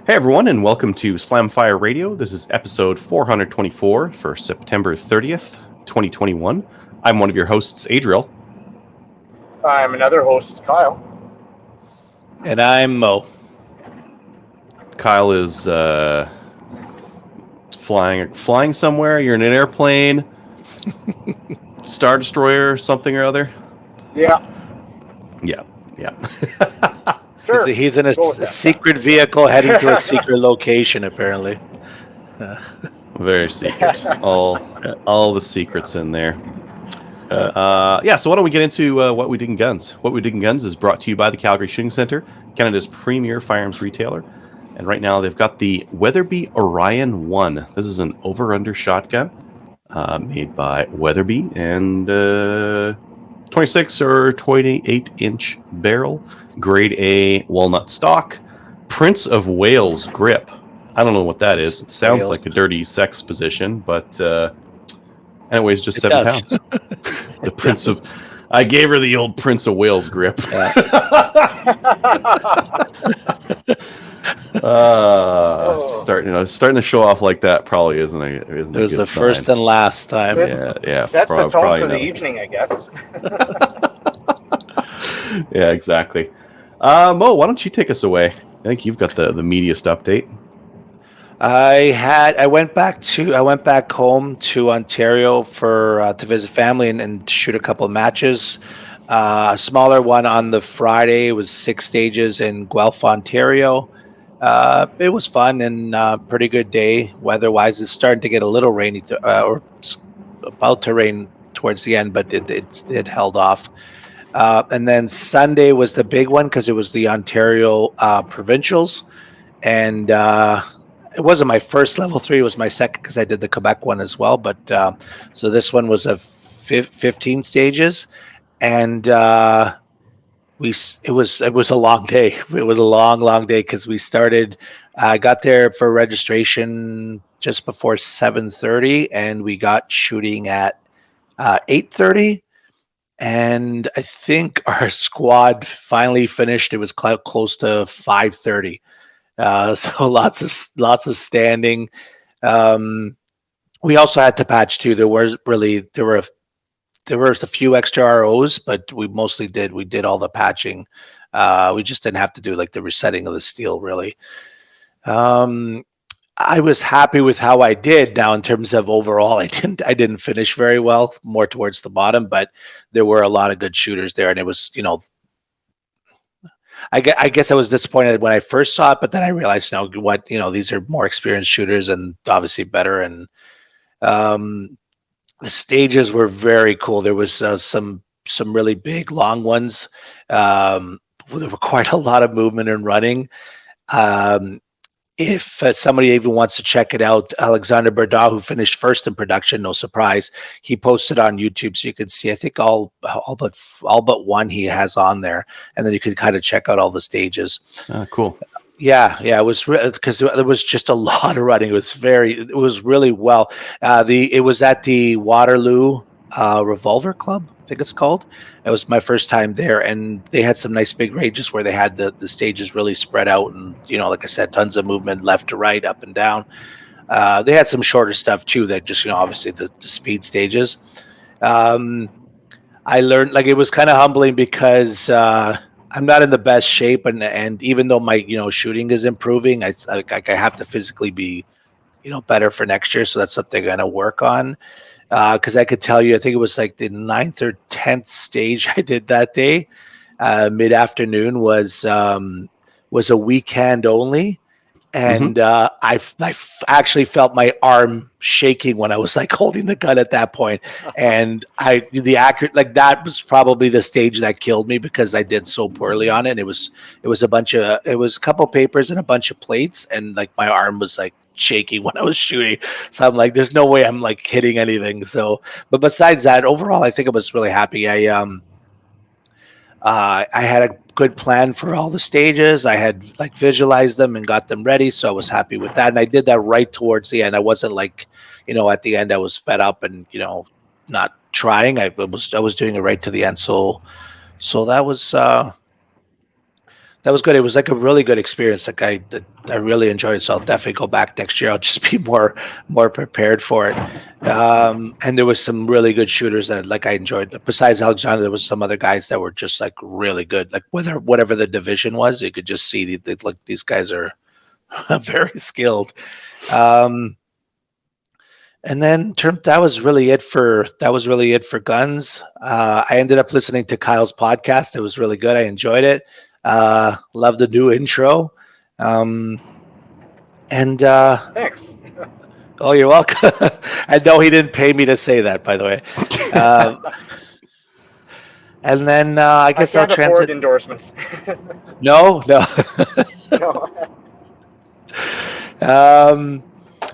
Hey everyone, and welcome to Slamfire Radio. This is episode 424 for September 30th, 2021. I'm one of your hosts, Adriel. I'm another host, Kyle. And I'm Mo. Kyle is flying somewhere. You're in an airplane, Star Destroyer, something or other. Yeah. Sure. He's in a secret vehicle heading to a secret location, apparently. Very secret. All the secrets in there. So why don't we get into What We Dig in Guns? What We Dig in Guns is brought to you by the Calgary Shooting Centre, Canada's premier firearms retailer. And right now they've got the Weatherby Orion 1. This is an over-under shotgun made by Weatherby, and 26 or 28-inch barrel, grade A walnut stock, Prince of Wales grip. I don't know what that is. It sounds like a dirty sex position, but anyways, just 7 pounds. The Prince of... I gave her the old Prince of Wales grip. Starting to show off like that probably isn't a good sign. It was the first and last time. Yeah. That's the tone for the evening, I guess. Yeah, exactly. Mo, why don't you take us away? I think you've got the meatiest update. I went back home to Ontario to visit family and shoot a couple of matches. A smaller one on the Friday was 6 stages in Guelph, Ontario. It was fun and pretty good day. Weather-wise, it's starting to get a little rainy, or it's about to rain towards the end, but it held off. And then Sunday was the big one because it was the Ontario Provincials, and it wasn't my first level 3; it was my second because I did the Quebec one as well. But so this one was a 15 stages, and it was a long day. It was a long day because we started. I got there for registration just before 7:30, and we got shooting at 8:30. And I think our squad finally finished. It was close to 5:30. So lots of standing. We also had to patch too. There were a few extra ROs, but we did all the patching. We just didn't have to do like the resetting of the steel really. I was happy with how I did. Now, in terms of overall, I didn't finish very well, more towards the bottom, but there were a lot of good shooters there, and it was, I guess I was disappointed when I first saw it, but then I realized, these are more experienced shooters and obviously better. And the stages were very cool. There was some really big, long ones. There were quite a lot of movement and running. If somebody even wants to check it out, Alexander Berdaud, who finished first in production, no surprise, he posted on YouTube, so you can see. I think all but one he has on there, and then you can kind of check out all the stages. Cool. Yeah, it was because there was just a lot of running. It was really well. It was at the Waterloo Revolver Club, I think it's called. It was my first time there, and they had some nice big ranges where they had the stages really spread out, and like I said, tons of movement left to right, up and down. They had some shorter stuff too that just obviously the speed stages. I learned, like, it was kind of humbling because I'm not in the best shape, and even though my shooting is improving, I have to physically be better for next year, so that's something I'm gonna work on. Because I could tell you, I think it was like the 9th or 10th stage I did that day. Mid-afternoon was a weekend only, and I actually felt my arm shaking when I was like holding the gun at that point. And that was probably the stage that killed me because I did so poorly on it. And it was a couple papers and a bunch of plates, and like my arm was like shaking when I was shooting. So I'm like, there's no way I'm like hitting anything. So, but besides that, overall, I think I was really happy. I had a good plan for all the stages. I had like visualized them and got them ready. So I was happy with that. And I did that right towards the end. I wasn't like, at the end I was fed up and, not trying. I was doing it right to the end. So that was That was good. It was like a really good experience. Like I really enjoyed it. So I'll definitely go back next year. I'll just be more prepared for it. And there was some really good shooters that like I enjoyed. Besides Alexander, there was some other guys that were just like really good. Like whatever the division was, you could just see like these guys are very skilled. And then that was really it for guns. I ended up listening to Kyle's podcast. It was really good. I enjoyed it. Love the new intro. And Thanks. oh, you're welcome. I know he didn't pay me to say that, by the way. And then I guess I'll transit endorsements. No. No.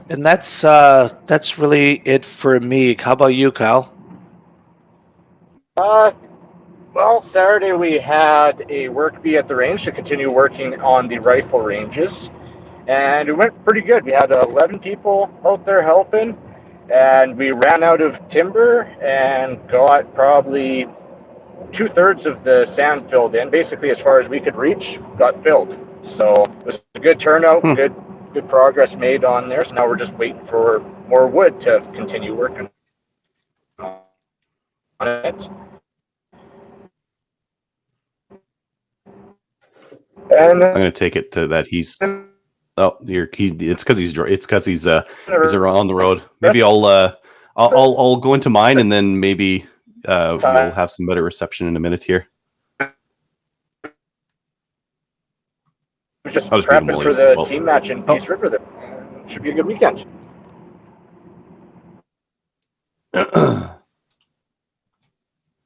And that's really it for me. How about you, Kyle? Well, Saturday we had a work bee at the range to continue working on the rifle ranges, and it went pretty good. We had 11 people out there helping, and we ran out of timber and got probably 2/3 of the sand filled in. Basically, as far as we could reach, got filled. So it was a good turnout, good progress made on there. So now we're just waiting for more wood to continue working on it. And I'm going to take it to that he's. Oh, it's because he's on the road. Maybe I'll go into mine and then maybe we'll have some better reception in a minute here. Just prepping for the team match in Peace River. That should be a good weekend. Are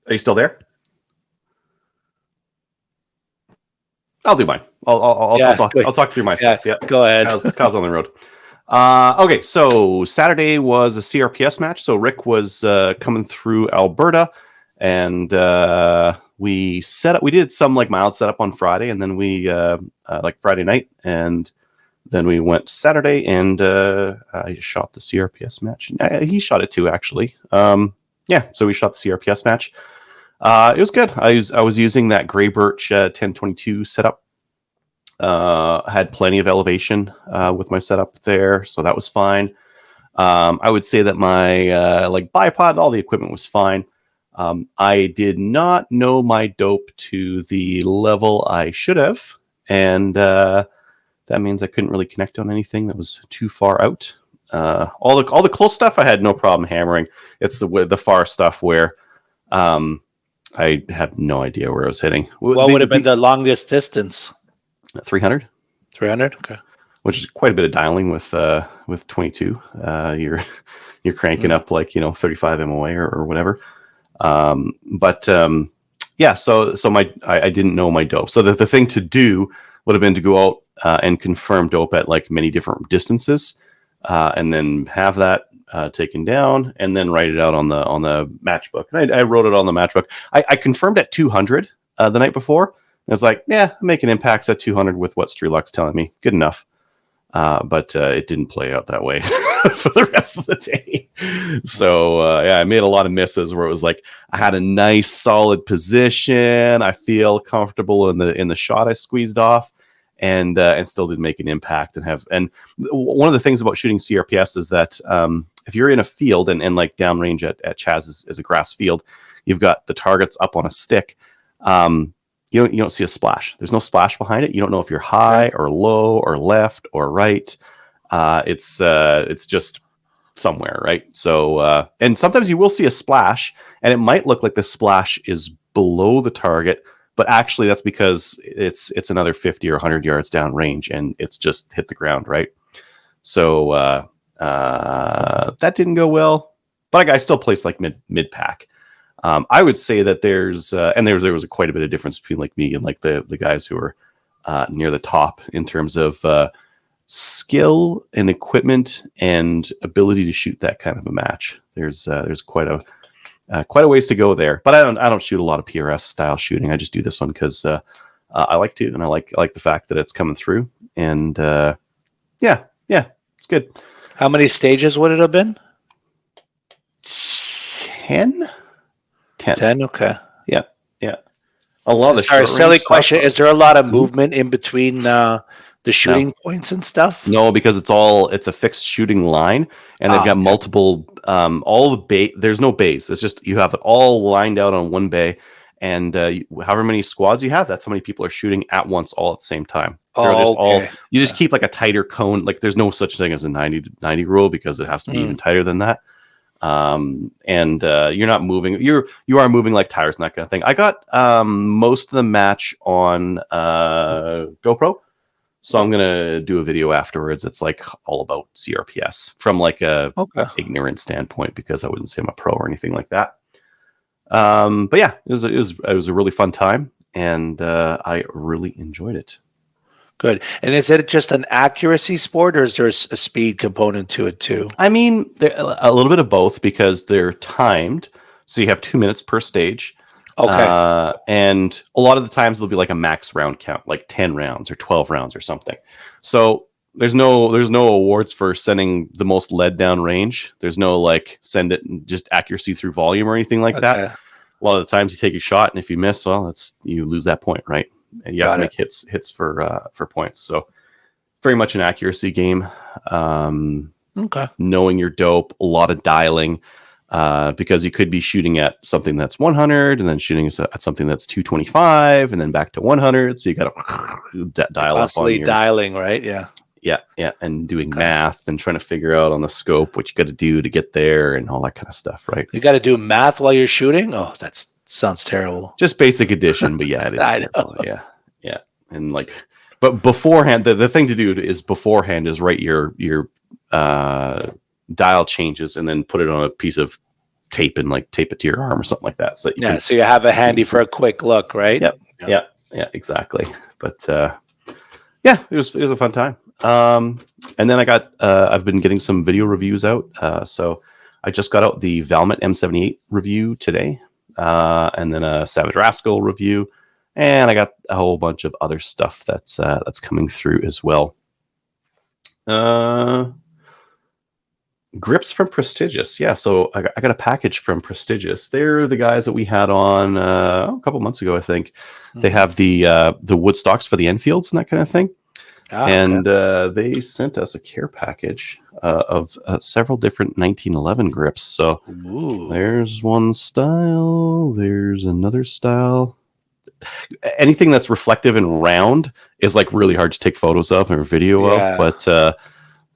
you still there? I'll do mine. I'll talk through my stuff. Yeah, go ahead. Kyle's on the road. Okay, so Saturday was a CRPS match. So Rick was coming through Alberta, and we did some like mild setup on Friday, and then we like Friday night, and then we went Saturday, and I shot the CRPS match. He shot it too, actually. Yeah, so we shot the CRPS match. It was good. I was using that Grey Birch 1022 setup. Had plenty of elevation with my setup there, so that was fine. I would say that my like bipod, all the equipment was fine. I did not know my dope to the level I should have, and that means I couldn't really connect on anything that was too far out. All the close stuff I had no problem hammering. It's the far stuff where I had no idea where I was hitting. What would have been the longest distance? 300. 300. Okay. Which is quite a bit of dialing with 22. You're cranking up like 35 MOA or whatever. Yeah. So I didn't know my dope. So the thing to do would have been to go out and confirm dope at like many different distances, and then have that taken down, and then write it out on the matchbook. And I wrote it on the matchbook. I confirmed at 200 the night before. I was like, yeah, I'm making impacts at 200 with what Streluck's telling me. Good enough. But it didn't play out that way for the rest of the day. So, yeah, I made a lot of misses where it was like I had a nice solid position. I feel comfortable in the shot I squeezed off, and still did make an impact and one of the things about shooting CRPS is that if you're in a field and like downrange at Chaz is a grass field, you've got the targets up on a stick. You don't see a splash. There's no splash behind it. You don't know if you're high or low or left or right. It's just somewhere, right? So and sometimes you will see a splash, and it might look like the splash is below the target, but actually that's because it's another 50 or 100 yards down range, and it's just hit the ground, right? So that didn't go well, but I still placed like mid pack. I would say that there was quite a bit of difference between like me and like the guys who were near the top in terms of skill and equipment and ability to shoot that kind of a match. There's quite a ways to go there, but I don't shoot a lot of PRS style shooting. I just do this one because I like to, and I like the fact that it's coming through, and yeah, it's good. How many stages would it have been? 10. 10. Okay. Yeah. A lot of the Sorry, short silly range stuff- question. Is there a lot of movement in between the shooting points and stuff? No, because it's a fixed shooting line, and they've got multiple. All the bay. There's no bays. It's just you have it all lined out on one bay, and however many squads you have, that's how many people are shooting at once, all at the same time. They're just all. You just keep like a tighter cone. Like there's no such thing as a 90 rule because it has to be even tighter than that. And you're not moving. You are moving like tires and that kind of thing. I got most of the match on GoPro. So I'm gonna do a video afterwards. It's like all about CRPS from like a ignorant standpoint because I wouldn't say I'm a pro or anything like that. But yeah, it was a really fun time, and I really enjoyed it. Good. And is it just an accuracy sport, or is there a speed component to it too? I mean, a little bit of both because they're timed, so you have 2 minutes per stage. Okay. And a lot of the times there'll be like a max round count, like 10 rounds or 12 rounds or something. So there's no awards for sending the most lead down range. There's no like send it and just accuracy through volume or anything like that. A lot of the times you take a shot, and if you miss, well, you lose that point, right? And you have to make hits for points. So very much an accuracy game. Knowing your dope, a lot of dialing. Because you could be shooting at something that's 100 and then shooting at something that's 225 and then back to 100. So you got to dial up on your dialing, right? Yeah, and doing math and trying to figure out on the scope what you got to do to get there and all that kind of stuff, right? You got to do math while you're shooting. Oh, that sounds terrible. Just basic addition, but yeah, it is. I know. Yeah, and like, but beforehand, the thing to do is beforehand is write your dial changes and then put it on a piece of tape and like tape it to your arm or something like that. So so you have it handy for a quick look, right? Yeah, exactly. But yeah, it was a fun time. And then I've been getting some video reviews out. So I just got out the Valmet M78 review today, and then a Savage Rascal review, and I got a whole bunch of other stuff that's coming through as well. Grips from Prestigious. Yeah, so I got a package from Prestigious. They're the guys that we had on a couple months ago, I think. They have the wood stocks for the Enfields and that kind of thing. They sent us a care package of several different 1911 grips. So there's one style, there's another style. Anything that's reflective and round is like really hard to take photos of or video of, but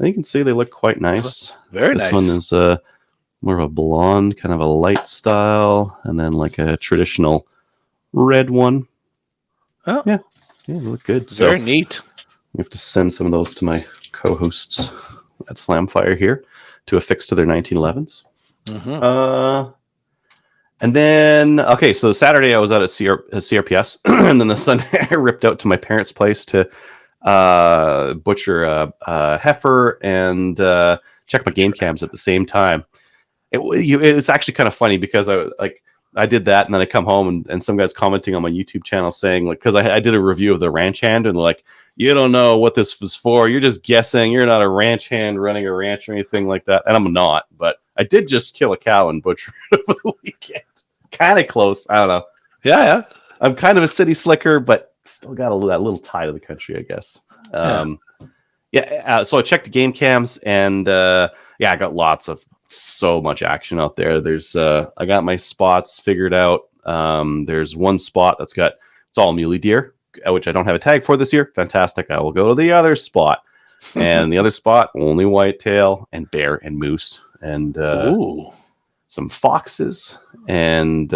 you can see they look quite nice. Very nice. This one is more of a blonde, kind of a light style, and then like a traditional red one. Oh, yeah, they look good. Very neat. We have to send some of those to my co-hosts at Slamfire here to affix to their 1911s. And then, so the Saturday I was out at CRPS, and then the Sunday I ripped out to my parents' place to butcher a heifer and check my game cams at the same time. It's actually kind of funny because I did that, and then I come home and some guys commenting on my YouTube channel saying, like, because I did a review of the ranch hand, and like, you don't know what this was for, you're just guessing, you're not a ranch hand running a ranch or anything like that, and I'm not, but I did just kill a cow and butcher it over the weekend. Kind of close, I don't know. Yeah, I'm kind of a city slicker, but still got that little tie to the country, I guess. So I checked the game cams, and I got so much action out there. There's I got my spots figured out. There's one spot it's all muley deer, which I don't have a tag for this year. Fantastic. I will go to the other spot, and the other spot only whitetail and bear and moose and some foxes and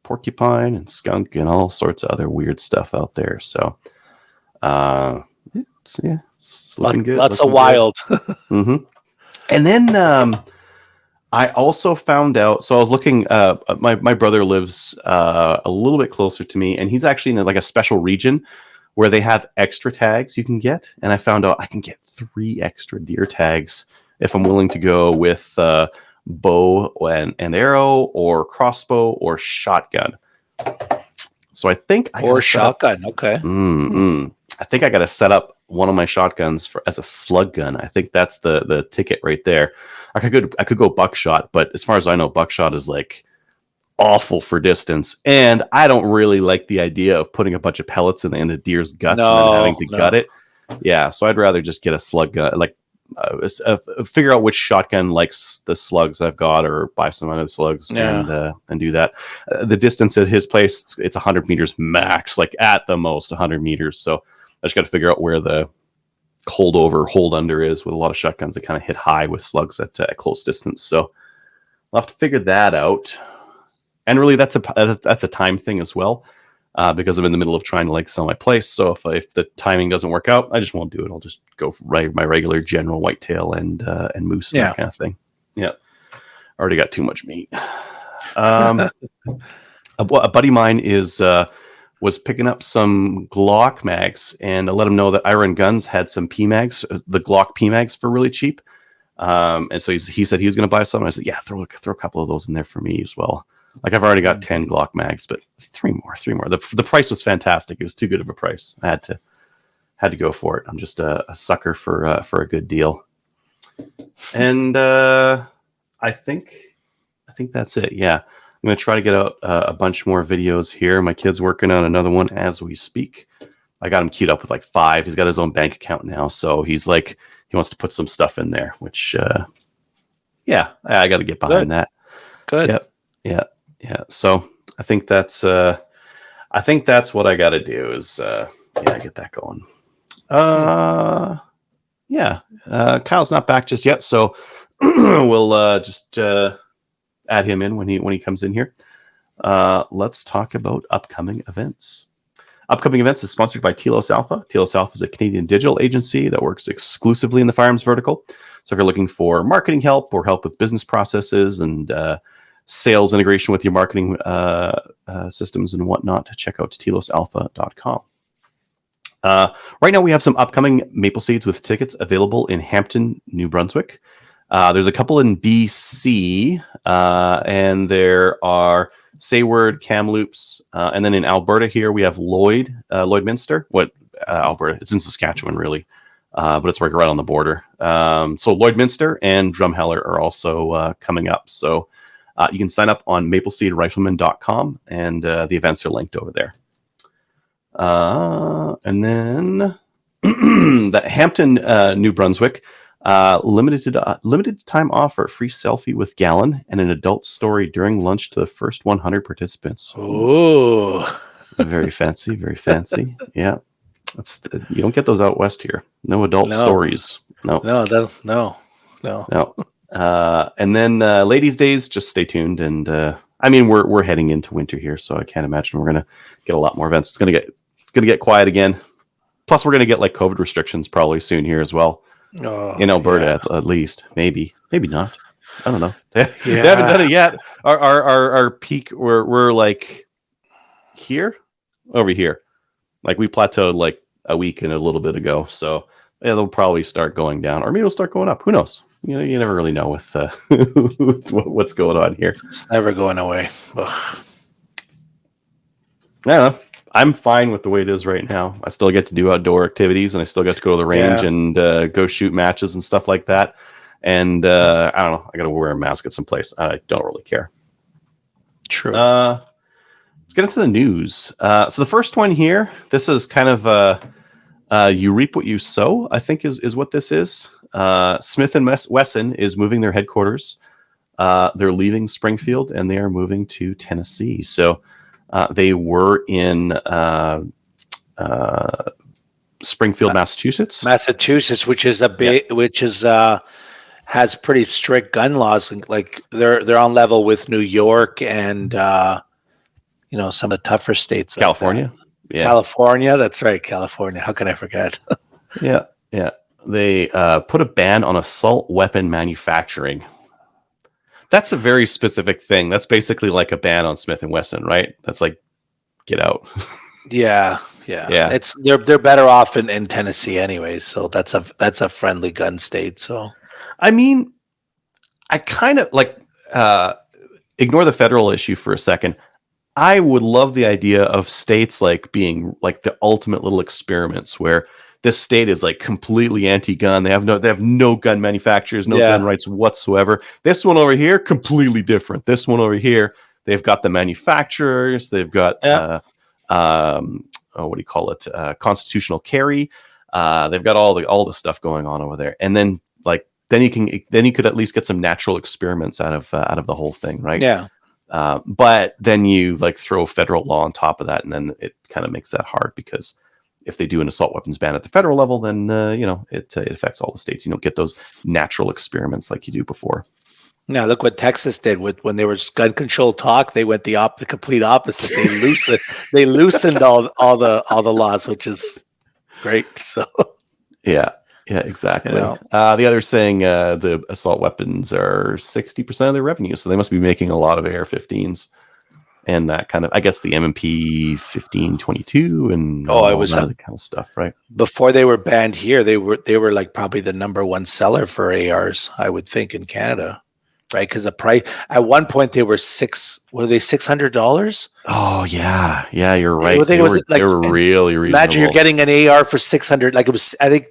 porcupine and skunk and all sorts of other weird stuff out there. So it's looking good. Lots of wild. And then I also found out, so I was looking, my brother lives a little bit closer to me, and he's actually in like a special region where they have extra tags you can get. And I found out I can get 3 extra deer tags if I'm willing to go with bow and arrow or crossbow or shotgun. So I think shotgun. Okay. I think I got to set up one of my shotguns as a slug gun. I think that's the ticket right there. I could go buckshot, but as far as I know, buckshot is like awful for distance, and I don't really like the idea of putting a bunch of pellets in the end of deer's guts and then having to gut it. Yeah, so I'd rather just get a slug gun, like figure out which shotgun likes the slugs I've got, or buy some other slugs and do that. The distance at his place, it's 100 meters max, like at the most 100 meters. So I just got to figure out where the hold under is with a lot of shotguns that kind of hit high with slugs at close distance. So I'll have to figure that out. And really, that's a time thing as well. Because I'm in the middle of trying to like sell my place. So if the timing doesn't work out, I just won't do it. I'll just go my regular general whitetail and moose and that kind of thing. Yeah. Already got too much meat. A buddy of mine was picking up some Glock mags, and I let him know that Iron Guns had some P mags, the Glock P mags for really cheap. And so he said he was going to buy some. I said, yeah, throw a couple of those in there for me as well. Like I've already got 10 Glock mags, but three more. The price was fantastic. It was too good of a price. I had to go for it. I'm just a sucker for a good deal. And I think that's it. Yeah, I'm gonna try to get out a bunch more videos here. My kid's working on another one as we speak. I got him queued up with like 5. He's got his own bank account now, so he's like he wants to put some stuff in there. Which I got to get behind that. Good. Yeah. So I think that's what I got to do is get that going. Kyle's not back just yet, so we'll just add him in when he comes in here. Let's talk about upcoming events. Upcoming events is sponsored by Telos Alpha. Telos Alpha is a Canadian digital agency that works exclusively in the firearms vertical. So if you're looking for marketing help or help with business processes and sales integration with your marketing systems and whatnot, check out telosalpha.com. Right now we have some upcoming Maple Seeds with tickets available in Hampton, New Brunswick. There's a couple in BC, and there are Sayward, Kamloops, and then in Alberta here we have Lloydminster. Alberta? It's in Saskatchewan, really, but it's right on the border. So Lloydminster and Drumheller are also coming up. So you can sign up on mapleseedrifleman.com, and the events are linked over there. And then the Hampton, New Brunswick, limited time offer, free selfie with Gallon and an adult story during lunch to the first 100 participants. Oh, very fancy. Yeah, you don't get those out west here. No adult stories. No. And then ladies' days, just stay tuned. And we're heading into winter here, so I can't imagine we're gonna get a lot more events. It's gonna get quiet again. Plus, we're gonna get like COVID restrictions probably soon here as well. In Alberta, at least. Maybe not. I don't know. They haven't done it yet. Our peak, we're like over here. Like we plateaued like a week and a little bit ago. So yeah, they'll probably start going down, or maybe it'll start going up. Who knows? You never really know with what's going on here. It's never going away. Ugh. I don't know. I'm fine with the way it is right now. I still get to do outdoor activities, and I still get to go to the range and go shoot matches and stuff like that. And I don't know. I got to wear a mask at some place. I don't really care. True. Let's get into the news. So the first one here, this is kind of you reap what you sow, I think is what this is. Smith and Wesson is moving their headquarters. They're leaving Springfield, and they are moving to Tennessee. So they were in Springfield, Massachusetts, which is has pretty strict gun laws. Like they're on level with New York and some of the tougher states. California. Like California, that's right. California. How can I forget? Yeah. They put a ban on assault weapon manufacturing. That's a very specific thing. That's basically like a ban on Smith and Wesson, right? That's like, get out. Yeah. It's they're better off in Tennessee anyways. So that's a friendly gun state. So, I mean, I kind of like ignore the federal issue for a second. I would love the idea of states like being like the ultimate little experiments where this state is like completely anti-gun. They have no gun manufacturers, no gun rights whatsoever. This one over here, completely different. This one over here, they've got the manufacturers, they've got what do you call it? Constitutional carry. They've got all the stuff going on over there, and then then you could at least get some natural experiments out of the whole thing, right? Yeah. But then you throw federal law on top of that, and then it kind of makes that hard, because if they do an assault weapons ban at the federal level, then it affects all the states. You don't get those natural experiments like you do before. Now look what Texas did when there was gun control talk. They went the complete opposite. They loosened all the laws, which is great. So yeah, exactly. The other saying the assault weapons are 60% of their revenue, so they must be making a lot of AR-15s. And that kind of, I guess, the M&P 1522 and it was that kind of stuff, right? Before they were banned here, they were like probably the number one seller for ARs, I would think, in Canada, right? Because the price at one point they were $600. Oh yeah, you're right. They were really reasonable. Imagine you're getting an AR for $600. Like it was, I think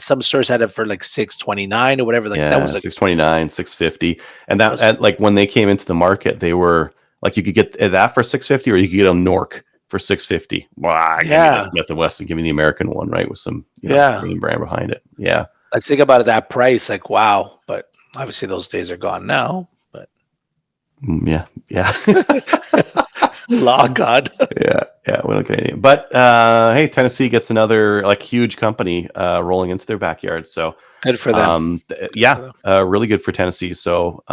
some stores had it for like $629 or whatever. That was $629, $650, and that when they came into the market, they were. You could get that for $650, or you could get a Nork for $650. Wow, give me the Smith & Wesson, give me the American one, right, with some name brand behind it. Yeah, let's think about it, that price. Wow, but obviously those days are gone now. But yeah. Law God. yeah, we don't get anything. But hey, Tennessee gets another huge company rolling into their backyard. So good for them. Really good for Tennessee. So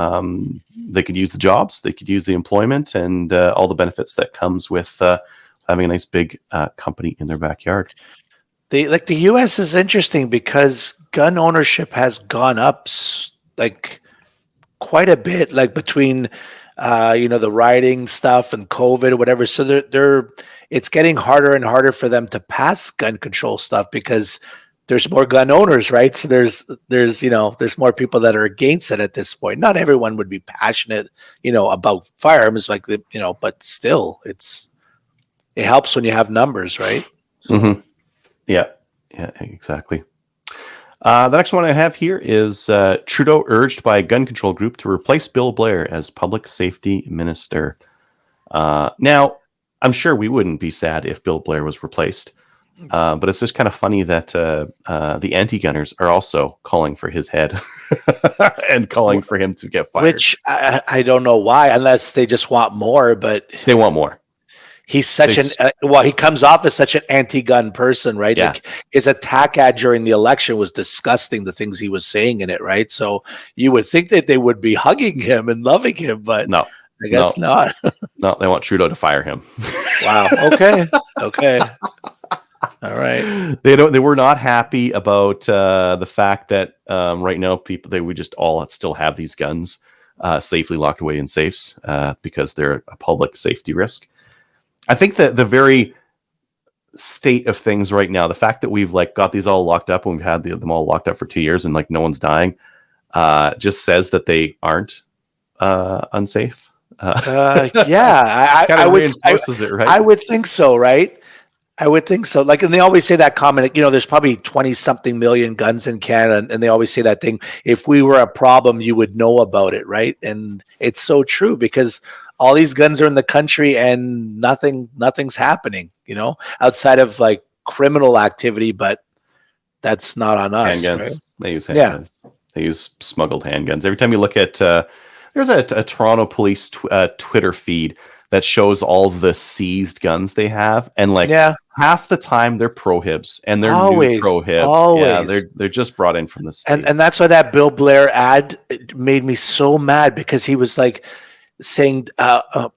they could use the jobs, they could use the employment, and all the benefits that comes with having a nice big company in their backyard. The U.S. is interesting because gun ownership has gone up quite a bit, between the rioting stuff and COVID or whatever. So it's getting harder and harder for them to pass gun control stuff because there's more gun owners, right? So there's more people that are against it at this point. Not everyone would be passionate, about firearms, but still it helps when you have numbers, right? So. Mm-hmm. Yeah, exactly. The next one I have here is Trudeau urged by a gun control group to replace Bill Blair as public safety minister. Now, I'm sure we wouldn't be sad if Bill Blair was replaced, but it's just kind of funny that the anti-gunners are also calling for his head and calling for him to get fired. Which I don't know why, unless they just want more, but they want more. He's he comes off as such an anti-gun person, right? Yeah. His attack ad during the election was disgusting, the things he was saying in it, right? So you would think that they would be hugging him and loving him, but no, I guess not. No, they want Trudeau to fire him. Wow. Okay. All right. They were not happy about the fact that right now they would just all still have these guns safely locked away in safes because they're a public safety risk. I think that the very state of things right now, the fact that we've got these all locked up and we've had them all locked up for 2 years and no one's dying, just says that they aren't unsafe. I would think so, right? I would think so. And they always say that comment, there's probably 20 something million guns in Canada. And they always say that thing, if we were a problem, you would know about it. Right. And it's so true because all these guns are in the country and nothing's happening, outside of criminal activity, but that's not on us. Handguns. Right? They use handguns. Yeah. They use smuggled handguns. Every time you look at, there's a Toronto police Twitter feed that shows all the seized guns they have, and half the time they're prohibs, and they're new prohibs. Always. Yeah, they're just brought in from the States. And that's why that Bill Blair ad made me so mad because he was saying about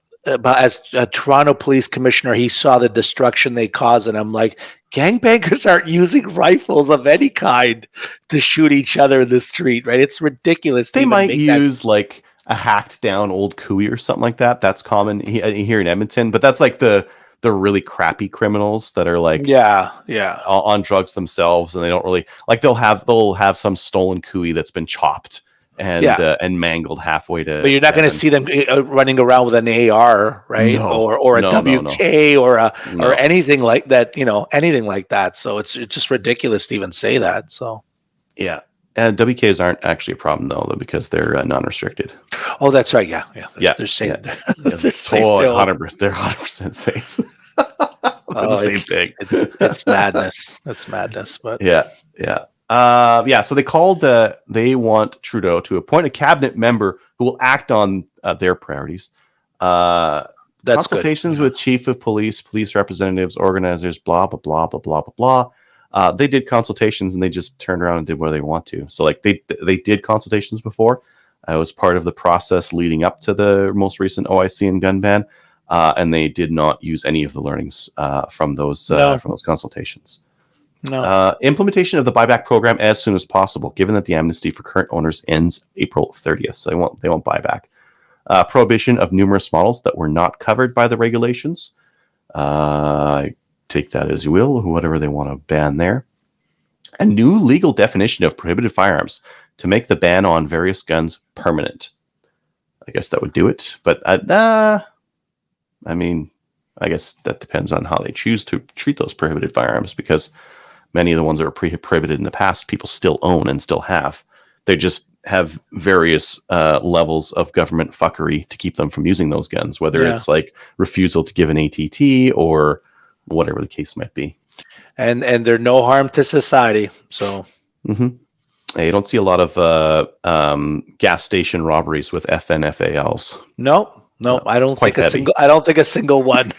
as a Toronto police commissioner, he saw the destruction they caused, and I'm like, gangbangers aren't using rifles of any kind to shoot each other in the street, right? It's ridiculous. They might use a hacked down old Cooey or something like that. That's common here in Edmonton, but that's the really crappy criminals that are on drugs themselves, and they don't really they'll have some stolen Cooey that's been chopped and mangled halfway to. But you're not going to see them running around with an AR, right? No, or a WK or anything like that. Anything like that. So it's just ridiculous to even say that. So yeah. And WKs aren't actually a problem though, because they're non-restricted. Oh, that's right. Yeah. They're safe. Yeah. They're safe. They're 100% safe. Oh, the same thing. It's madness. That's madness. But Yeah. So they called. They want Trudeau to appoint a cabinet member who will act on their priorities. that's Consultations good. with chief of police representatives, organizers, blah blah blah blah blah blah blah. They did consultations and they just turned around and did what they want to. So like they did consultations before. I was part of the process leading up to the most recent OIC and gun ban, and they did not use any of the learnings from those consultations. No. Implementation of the buyback program as soon as possible, given that the amnesty for current owners ends April 30th. So they won't buy back. Prohibition of numerous models that were not covered by the regulations. Take that as you will, whatever they want to ban there. A new legal definition of prohibited firearms to make the ban on various guns permanent. I guess that would do it. But I guess that depends on how they choose to treat those prohibited firearms, because many of the ones that were prohibited in the past, people still own and still have. They just have various levels of government fuckery to keep them from using those guns, whether it's like refusal to give an ATT or whatever the case might be. And they're no harm to society. So you don't see a lot of gas station robberies with FNFALs. No, I don't think a single one.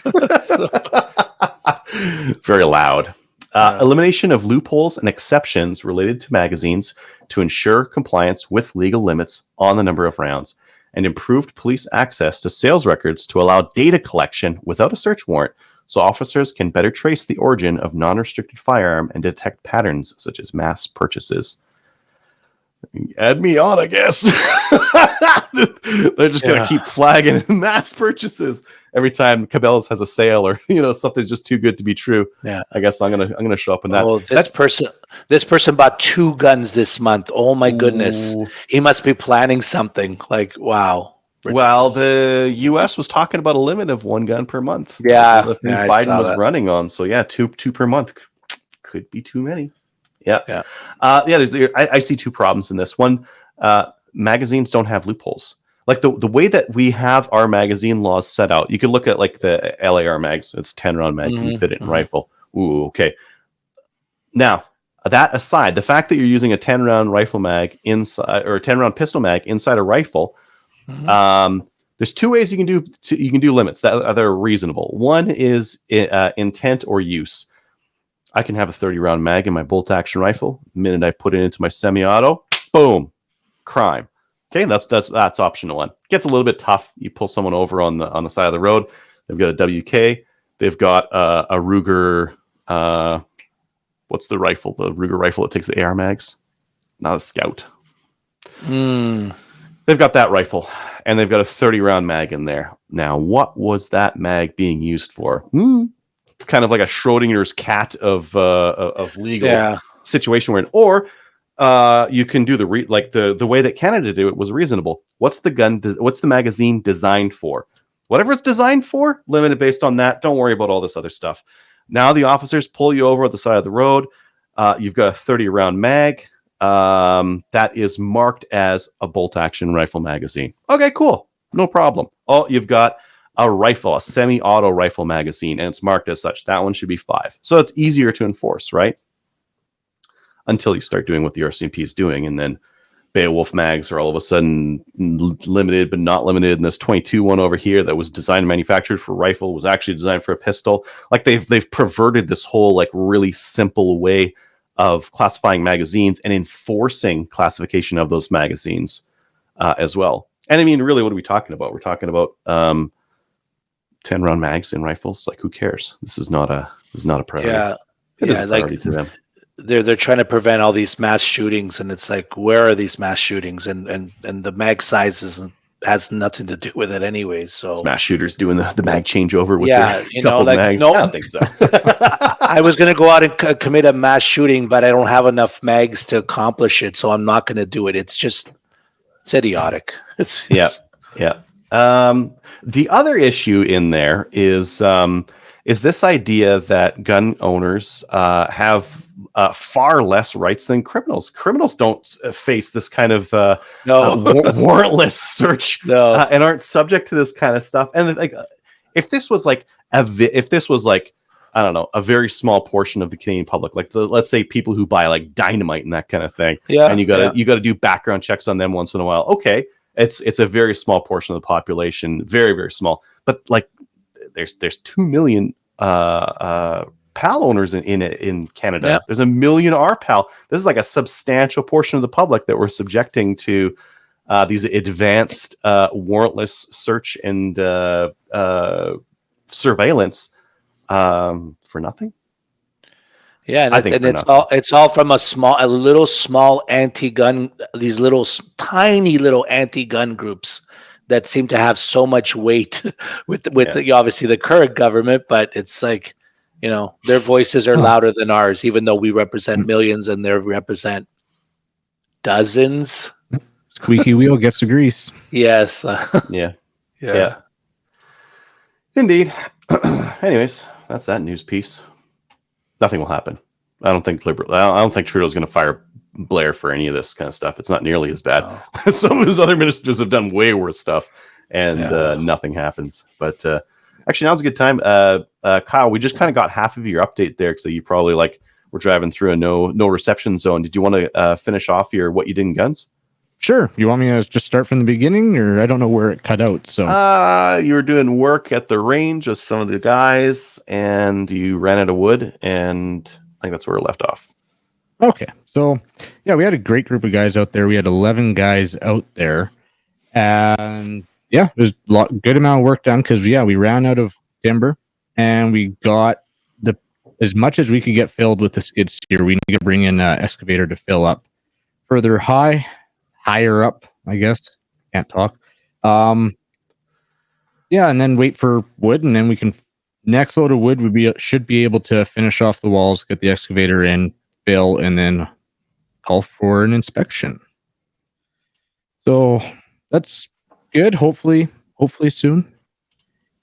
Very loud. Elimination of loopholes and exceptions related to magazines to ensure compliance with legal limits on the number of rounds, and improved police access to sales records to allow data collection without a search warrant, so officers can better trace the origin of non-restricted firearm and detect patterns such as mass purchases. Add me on, I guess. They're just going to keep flagging mass purchases every time Cabela's has a sale, or something's just too good to be true. Yeah, I guess I'm gonna show up in that. Oh, this person bought 2 guns this month. Oh my goodness, he must be planning something. Like, wow. Well, the U.S. was talking about a limit of 1 gun per month. Yeah, Biden was running on. So yeah, two per month could be too many. Yeah. I see 2 problems in this. One, magazines don't have loopholes. Like the way that we have our magazine laws set out, you could look at like the LAR mags. It's 10-round mag. You can fit it in rifle. Ooh, okay. Now, that aside, the fact that you're using a 10-round rifle mag inside, or a 10-round pistol mag inside a rifle, there's 2 ways you can do limits that are reasonable. One is intent or use. I can have a 30-round mag in my bolt action rifle. The minute I put it into my semi-auto, boom, crime. Okay, that's option 1. Gets a little bit tough. You pull someone over on the side of the road. They've got a WK. They've got a Ruger. What's the rifle? The Ruger rifle that takes the AR mags. Not a Scout. They've got that rifle, and they've got a 30-round mag in there. Now, what was that mag being used for? Kind of like a Schrodinger's cat of legal situation we're in, or you can do the way that Canada did it was reasonable. What's the magazine designed for? Whatever it's designed for, limited based on that. Don't worry about all this other stuff. Now the officers pull you over at the side of the road. You've got a 30-round mag that is marked as a bolt action rifle magazine. Okay, cool, no problem. Oh, you've got a rifle, a semi-auto rifle magazine, and it's marked as such. That one should be 5. So it's easier to enforce, right? Until you start doing what the RCMP is doing, and then Beowulf mags are all of a sudden limited but not limited, and this 22 one over here that was designed and manufactured for rifle was actually designed for a pistol. Like they've perverted this whole like really simple way of classifying magazines and enforcing classification of those magazines as well. And I mean, really, what are we talking about? We're talking about 10-round mags in rifles. Like, who cares? This is not a priority. It is a priority to them. They're trying to prevent all these mass shootings, and it's like, where are these mass shootings? And the mag size has nothing to do with it anyways. So mass shooters doing the mag changeover with mags. No, I don't think so. I was going to go out and commit a mass shooting, but I don't have enough mags to accomplish it, so I'm not going to do it. It's idiotic. Yeah. The other issue in there is is this idea that gun owners have far less rights than criminals. Criminals don't face this kind of warrantless search and aren't subject to this kind of stuff. And like, if this was like I don't know, a very small portion of the Canadian public, like let's say people who buy like dynamite and that kind of thing, and you got to do background checks on them once in a while. Okay, it's a very small portion of the population, very very small. But like, there's 2 million PAL owners in Canada. Yeah. There's 1 million RPAL. This is like a substantial portion of the public that we're subjecting to these advanced warrantless search and surveillance for nothing. Yeah, and it's all from a little small anti-gun, these tiny little anti-gun groups that seem to have so much weight with obviously the current government, but it's like, their voices are louder than ours, even though we represent millions and they represent dozens. Squeaky wheel gets the grease. Yes. Yeah. Indeed. Anyways, that's that news piece. Nothing will happen. I don't think Trudeau's going to fire Blair for any of this kind of stuff. It's not nearly as bad. Oh. Some of his other ministers have done way worse stuff, and nothing happens. But actually, now's a good time. Kyle, we just kind of got half of your update there, so you probably were driving through a no reception zone. Did you want to finish off your what you did in guns? Sure. You want me to just start from the beginning, or I don't know where it cut out. So you were doing work at the range with some of the guys, and you ran out of wood, and I think that's where it left off. Okay. So yeah, we had a great group of guys out there. We had 11 guys out there, and yeah, there's a good amount of work done because we ran out of timber, and we got as much as we could get filled with the skid steer. We need to bring in an excavator to fill up further higher up, I guess. Can't talk. And then wait for wood, and then we can next load of wood should be able to finish off the walls, get the excavator in, fill, and then call for an inspection. So that's good. Hopefully soon.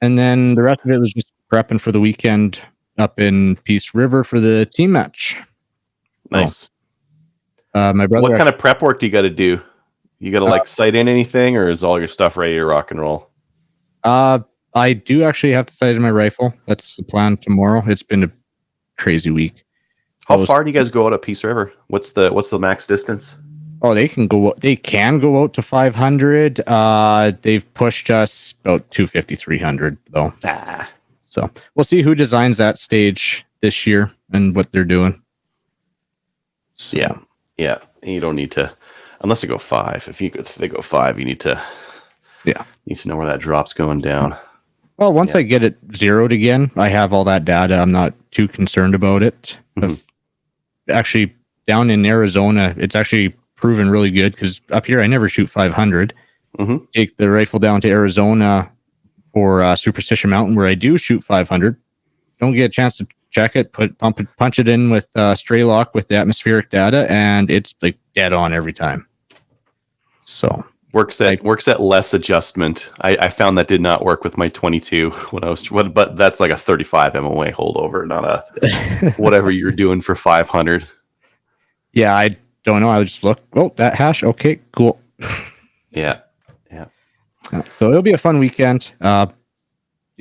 And then the rest of it was just prepping for the weekend up in Peace River for the team match. Nice. My brother. What kind of prep work do you got to do? You got to sight in anything, or is all your stuff ready to rock and roll? I do actually have to sight in my rifle. That's the plan tomorrow. It's been a crazy week. How far do you guys go out at Peace River? What's the max distance? Oh, they can go out to 500. They've pushed us about 250, 300 though. So we'll see who designs that stage this year and what they're doing. So. Yeah. You don't need to, unless they go 5. If they go 5, you need to know where that drop's going down. Well, once I get it zeroed again, I have all that data. I'm not too concerned about it. Mm-hmm. Actually, down in Arizona, it's actually proven really good because up here I never shoot 500. Mm-hmm. Take the rifle down to Arizona for Superstition Mountain, where I do shoot 500. Don't get a chance to check it. Punch it in with stray lock with the atmospheric data, and it's like dead on every time. So works at less adjustment. I found that did not work with my 22 when I was, but that's like a 35 MOA holdover, not a whatever you're doing for 500. Yeah, I don't know. I would just look. Oh, that hash. Okay, cool. Yeah. So it'll be a fun weekend. Help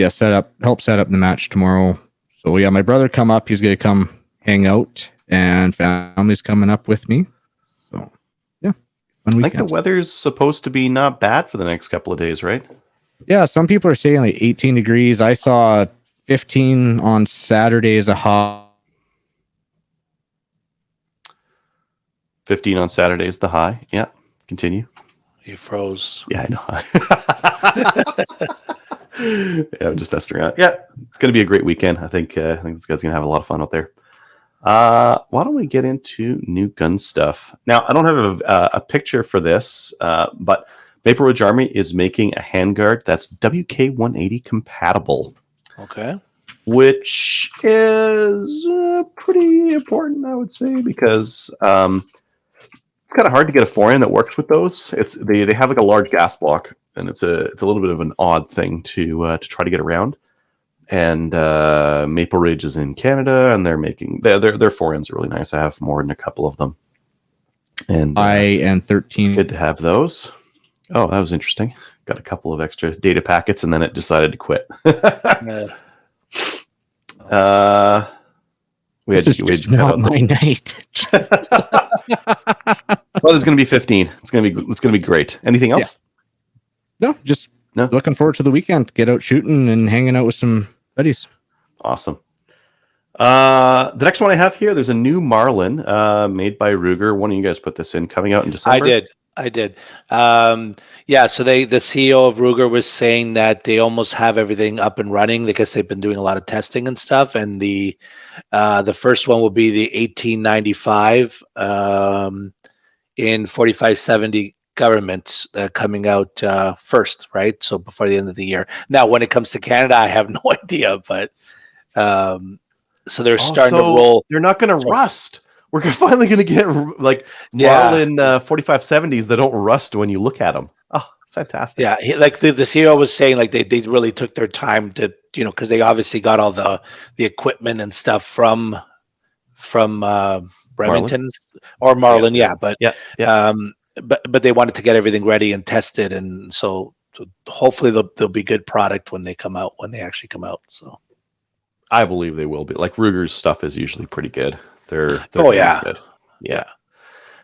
set up the match tomorrow. So yeah, my brother come up. He's gonna come hang out, and family's coming up with me. So yeah, fun weekend. I think the weather's supposed to be not bad for the next couple of days, right? Yeah, some people are saying like 18 degrees. I saw 15 on Saturday as a high. 15 on Saturday is the high. Yeah, continue. You froze. Yeah, I know. Yeah, I'm just messing around. Yeah, it's going to be a great weekend. I think this guy's going to have a lot of fun out there. Why don't we get into new gun stuff? Now, I don't have a picture for this, but Maple Ridge Army is making a handguard that's WK-180 compatible. Okay. Which is pretty important, I would say, because it's kind of hard to get a forehand that works with those. They have like a large gas block, and it's a little bit of an odd thing to try to get around. and Maple Ridge is in Canada, and they're making their forends are really nice. I have more than a couple of them, and and 13. it's good to have those. Oh, that was interesting. Got a couple of extra data packets, and then it decided to quit. We had This is not my night. Well, there's going to be 15. It's going to be great. Anything else? No, just looking forward to the weekend. Get out shooting and hanging out with some buddies. Awesome. The next one I have here, there's a new Marlin made by Ruger. One of you guys put this in, coming out in December. I did. Yeah, so the CEO of Ruger was saying that they almost have everything up and running because they've been doing a lot of testing and stuff. And the first one will be the 1895 in 4570 government coming out first, right? So before the end of the year. Now, when it comes to Canada, I have no idea, but so they're starting to roll. They're not going to rust. We're finally going to get like Marlin 4570s that don't rust when you look at them. Oh, fantastic. Yeah, like the CEO was saying, like they really took their time to, because they obviously got all the equipment and stuff from Remington's or Marlin, but they wanted to get everything ready and tested, and so hopefully they'll be good product when they actually come out. So I believe they will be. Like Ruger's stuff is usually pretty good. They're good. Yeah.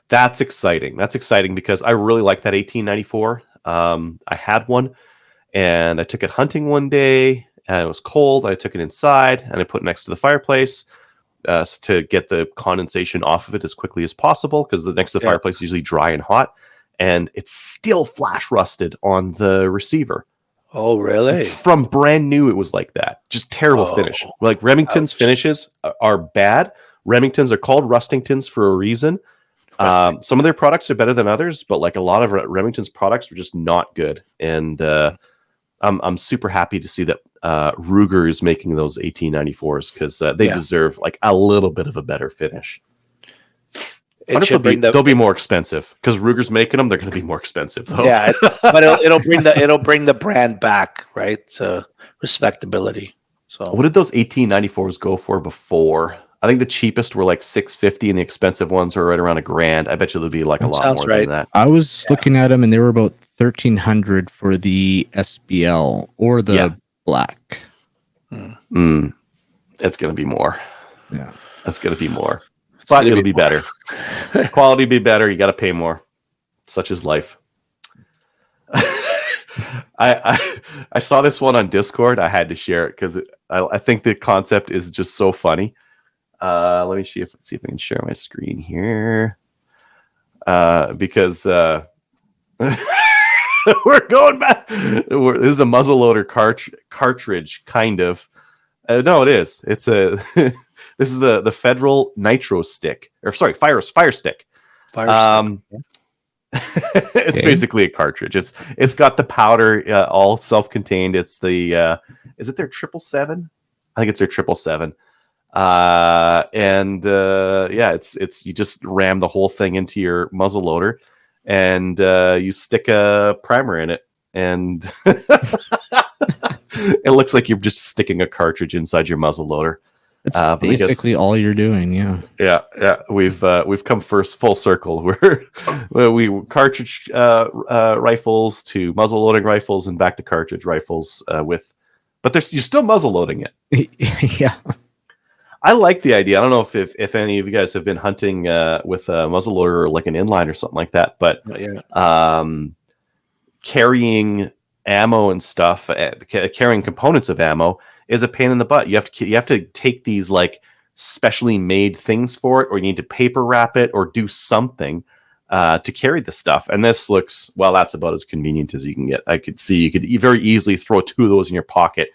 That's exciting. That's exciting because I really like that 1894. I had one and I took it hunting one day and it was cold. I took it inside and I put it next to the fireplace to get the condensation off of it as quickly as possible because the next to the fireplace is usually dry and hot, and it's still flash rusted on the receiver. Oh, really? From brand new, it was like that. Just terrible finish. Like Remington's finishes are bad. Remingtons are called Rustingtons for a reason. Some of their products are better than others, but like a lot of Remington's products were just not good. And I'm super happy to see that Ruger is making those 1894s because they deserve like a little bit of a better finish. They'll be more expensive because Ruger's making them. They're going to be more expensive, though. Yeah, but it'll bring the brand back, right? So respectability. So what did those 1894s go for before? I think the cheapest were like $650, and the expensive ones are right around $1,000. I bet you there'll be like a lot more than that. I was looking at them, and they were about $1,300 for the SBL or the black. It's going to be more. Yeah, that's going to be more. But it'll be better. Quality be better. You got to pay more. Such is life. I saw this one on Discord. I had to share it because I think the concept is just so funny. Let me see if I can share my screen here. Because we're going back. This is a muzzleloader cartridge, kind of. No, it is. It's a. This is the Federal Nitro stick, or sorry, fire stick. It's basically a cartridge. It's got the powder all self-contained. It's the is it their 777? I think it's their 777. It's you just ram the whole thing into your muzzle loader, and you stick a primer in it, and it looks like you're just sticking a cartridge inside your muzzle loader. It's basically all you're doing, yeah. We've come full circle. We cartridge rifles to muzzle loading rifles and back to cartridge rifles but you're still muzzle loading it. Yeah, I like the idea. I don't know if any of you guys have been hunting with a muzzle loader or like an inline or something like that, but carrying ammo and stuff, carrying components of ammo is a pain in the butt. You have to take these like specially made things for it, or you need to paper wrap it or do something to carry the stuff. And this looks, well, that's about as convenient as you can get. I could see you could very easily throw 2 of those in your pocket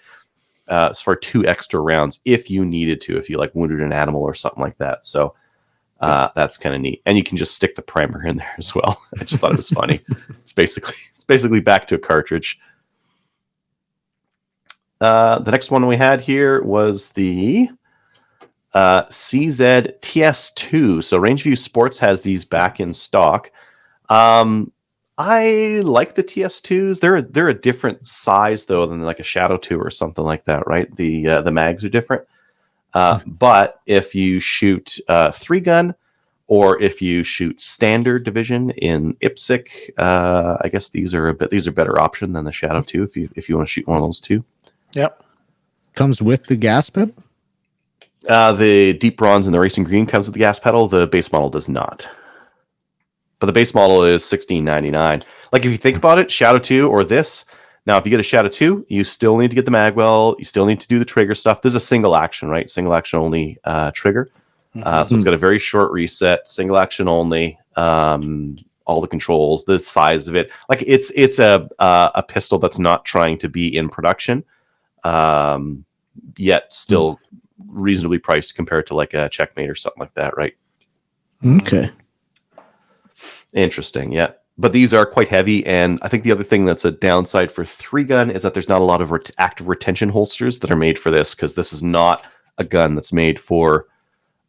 for 2 extra rounds if you needed to, if you like wounded an animal or something like that. So that's kind of neat. And you can just stick the primer in there as well. I just thought it was funny. It's basically back to a cartridge. The next one we had here was the CZ TS2. So Rangeview Sports has these back in stock. I like the TS2s. They're a different size though than like a Shadow 2 or something like that, right? The mags are different. But if you shoot 3-gun, or if you shoot standard division in IPSC, I guess these are better option than the Shadow 2 if you want to shoot one of those two. Yep. Comes with the gas pedal? The Deep Bronze and the Racing Green comes with the gas pedal. The base model does not. But the base model is $16.99. Like if you think about it, Shadow 2 or this. Now, if you get a Shadow 2, you still need to get the magwell. You still need to do the trigger stuff. This is a single action, right? Single action only trigger. So it's got a very short reset, single action only. All the controls, the size of it, like it's a pistol that's not trying to be in production, yet still reasonably priced compared to like a Checkmate or something like that, right? Okay. Interesting, yeah. But these are quite heavy, and I think the other thing that's a downside for 3-gun is that there's not a lot of active retention holsters that are made for this, because this is not a gun that's made for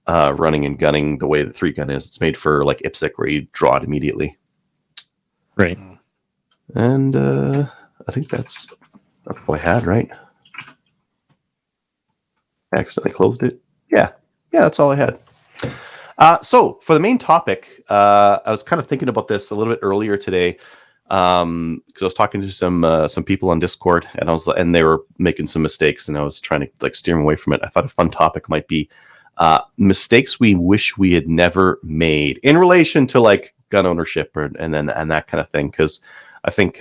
running and gunning the way that 3-gun is. It's made for like IPSC where you draw it immediately. Right. And I think that's all I had, right? I accidentally closed it. Yeah, that's all I had. So for the main topic, I was kind of thinking about this a little bit earlier today, because I was talking to some people on Discord, and they were making some mistakes, and I was trying to like steer them away from it. I thought a fun topic might be mistakes we wish we had never made in relation to like gun ownership and that kind of thing, because I think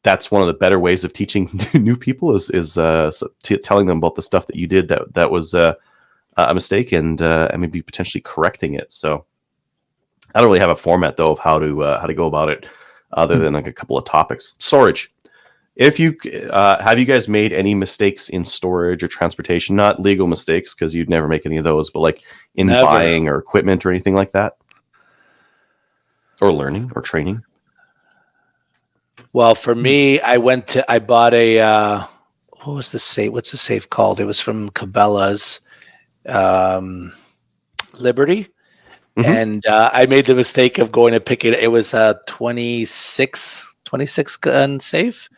that's one of the better ways of teaching new people is telling them about the stuff that you did that was a mistake, and maybe potentially correcting it. So I don't really have a format though of how to go about it, other than like a couple of topics. Storage. If you have you guys made any mistakes in storage or transportation? Not legal mistakes, because you'd never make any of those, but like in buying or equipment or anything like that, or learning or training. Well, for me, I bought a what was the safe? What's the safe called? It was from Cabela's. Liberty, and I made the mistake of going to pick it. It was a 26 gun safe,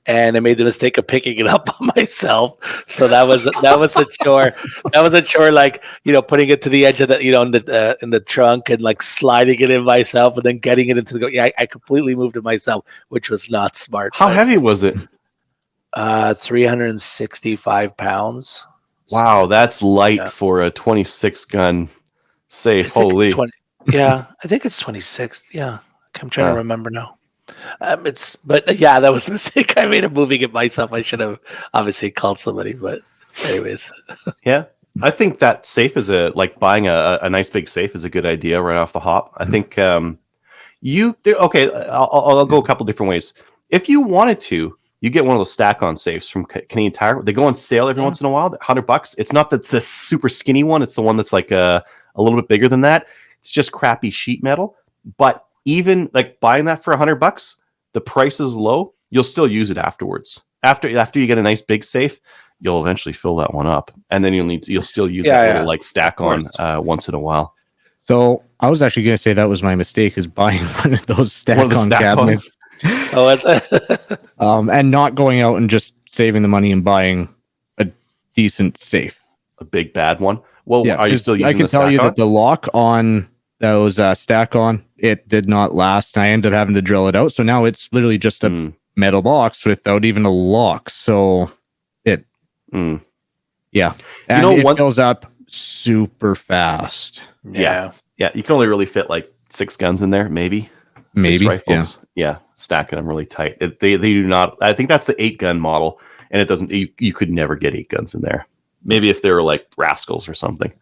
and I made the mistake of picking it up on myself. So that was a chore. That was a chore, like, putting it to the edge of the, in the trunk, and like sliding it in myself, and then getting it into the. Yeah, I completely moved it myself, which was not smart. How heavy was it? 365 pounds. Wow, that's light for a 26 gun safe. Holy. I think it's 26. Yeah. I'm trying to remember now. That was a mistake I made of moving it myself. I should have obviously called somebody, but anyways. Yeah. I think that safe is buying a nice big safe is a good idea right off the hop. I think I'll go a couple different ways. If you wanted to, you get one of those stack-on safes from Canadian Tire. They go on sale every once in a while. $100. It's not that's the super skinny one. It's the one that's like a little bit bigger than that. It's just crappy sheet metal. But even like buying that for $100, the price is low. You'll still use it afterwards. After you get a nice big safe, you'll eventually fill that one up, and then you'll still use that little like stack-on once in a while. So I was actually going to say that was my mistake, is buying one of those stack-on cabinets. Oh, that's it. And not going out and just saving the money and buying a decent safe. A big bad one. Well, are you still using I can tell you that the lock on those stack-on, it did not last. And I ended up having to drill it out. So now it's literally just a metal box without even a lock. So it, and it fills up super fast. Yeah. You can only really fit like 6 guns in there, maybe 6 rifles. Yeah, stacking them really tight. They do not. I think that's the 8-gun model, and it doesn't. You could never get 8 guns in there. Maybe if they were like rascals or something.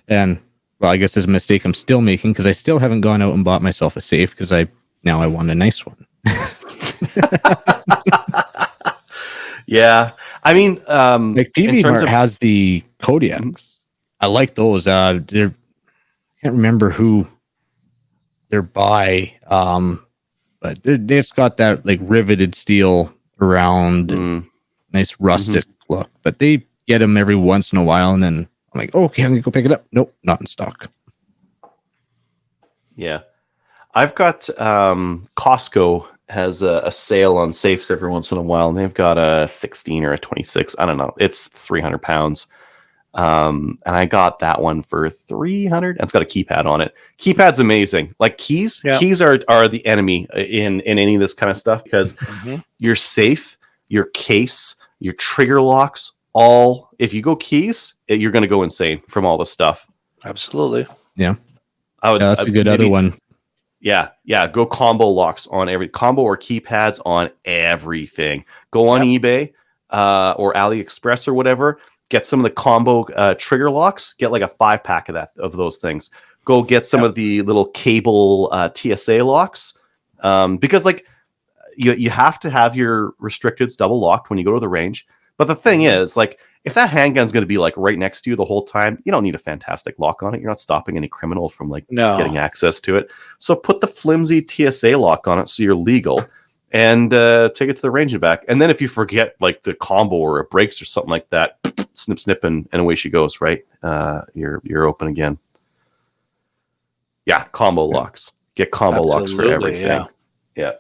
And well, I guess there's a mistake I'm still making, because I still haven't gone out and bought myself a safe, because I want a nice one. Yeah, I mean, like PV Mart has the Kodiaks. I like those. I can't remember who they're by, but it's got that like riveted steel around, nice rustic look. But they get them every once in a while, and then I'm like, okay, I'm gonna go pick it up. Nope, not in stock. Yeah, I've got Costco has a sale on safes every once in a while, and they've got a 16 or a 26. I don't know. It's 300 pounds. And I got that one for 300. And it's got a keypad on it. Keypad's amazing. Like keys are the enemy in any of this kind of stuff, because your safe, your case, your trigger locks, all, if you go keys, you're going to go insane from all the stuff. Absolutely. Yeah. That's a good other one. Yeah. Go combo locks on every combo, or keypads on everything. Go on eBay or AliExpress or whatever. Get some of the combo trigger locks. Get like a 5-pack of those things. Go get some of the little cable TSA locks, because like you have to have your restricteds double locked when you go to the range. But the thing is, like, if that handgun's going to be like right next to you the whole time, you don't need a fantastic lock on it. You're not stopping any criminal from getting access to it. So put the flimsy TSA lock on it so you're legal, and take it to the range and back. And then if you forget like the combo or it breaks or something like that, snip, and away she goes. Right, you're open again. Yeah, combo locks. Get combo locks for everything. Yeah.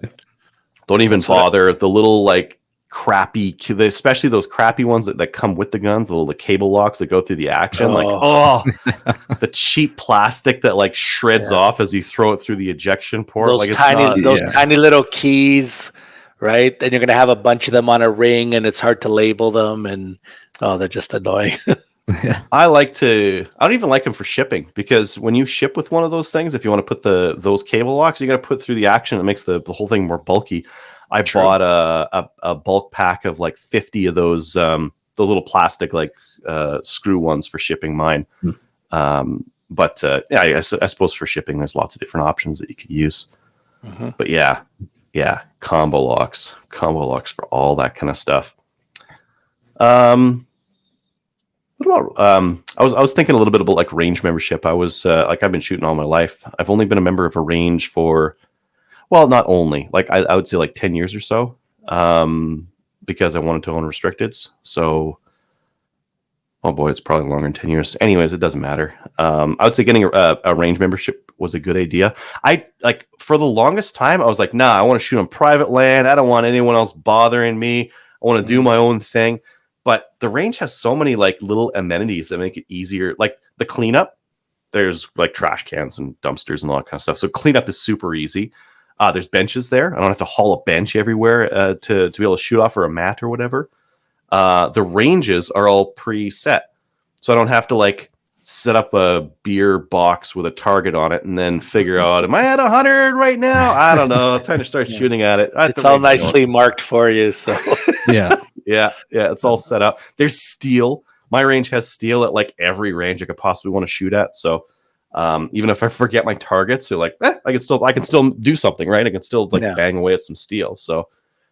Don't even bother the little like crappy, especially those crappy ones that come with the guns, the cable locks that go through the action. The cheap plastic that like shreds off as you throw it through the ejection port. Those tiny little keys, right? Then you're gonna have a bunch of them on a ring, and it's hard to label them, and they're just annoying. I don't even like them for shipping, because when you ship with one of those things, if you want to put those cable locks, you got to put through the action. It makes the whole thing more bulky. I bought a bulk pack of like 50 of those little plastic screw ones for shipping mine. But I suppose for shipping, there's lots of different options that you could use. But yeah, combo locks for all that kind of stuff. What about I was thinking a little bit about like range membership. I was I've been shooting all my life. I've only been a member of a range for, well, not only, like I would say like 10 years or so, because I wanted to own restricteds. So, oh boy, it's probably longer than 10 years. Anyways, it doesn't matter. I would say getting a range membership was a good idea. For the longest time, I was like, nah, I want to shoot on private land. I don't want anyone else bothering me. I want to do my own thing. But the range has so many like little amenities that make it easier. Like the cleanup, there's like trash cans and dumpsters and all that kind of stuff. So cleanup is super easy. There's benches there. I don't have to haul a bench everywhere to be able to shoot off, or a mat or whatever. The ranges are all preset, so I don't have to like set up a beer box with a target on it and then figure out, am I at 100 right now? I don't know. Time to start shooting at it. It's all nicely marked for you. So yeah, it's all set up. There's steel. My range has steel at like every range I could possibly want to shoot at. So even if I forget my targets, they're like, I can still do something, right? I can still bang away at some steel. So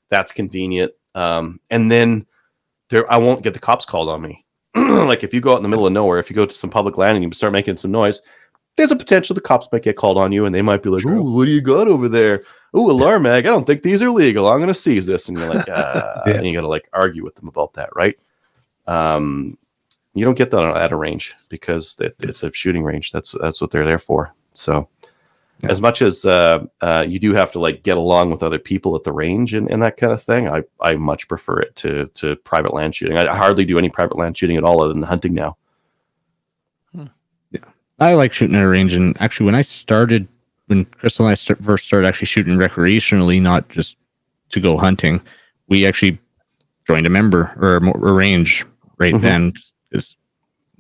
that's convenient. And then I won't get the cops called on me. Like if you go out in the middle of nowhere, if you go to some public land and you start making some noise, there's a potential the cops might get called on you, and they might be like, "Oh, what do you got over there? Oh, alarm mag. I don't think these are legal. I'm going to seize this." And you're like, and you got to like argue with them about that, right? You don't get that at a range, because it's a shooting range. That's what they're there for. So as much as you do have to like get along with other people at the range and that kind of thing, I much prefer it to private land shooting. I hardly do any private land shooting at all other than hunting now. Yeah, I like shooting at a range. And actually, when Crystal and I first started actually shooting recreationally, not just to go hunting, we actually joined a member or a range right then, because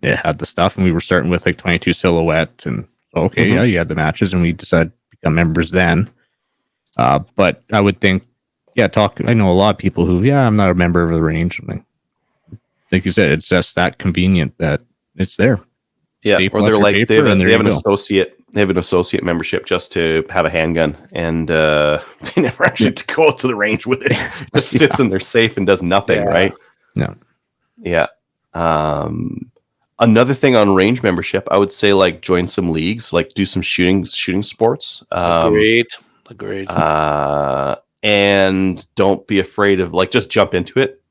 it had the stuff, and we were starting with like 22 silhouette, and you had the matches, and we decided to become members then. But I would think, I know a lot of people who, I'm not a member of the range. Like you said, it's just that convenient that it's there. Or they're like, they have an associate. They have an associate membership just to have a handgun, and they never actually go out to the range with it. It just sits in their safe and does nothing, right? No. Yeah. Another thing on range membership, I would say like join some leagues, like do some shooting sports. Agreed. And don't be afraid of like, just jump into it.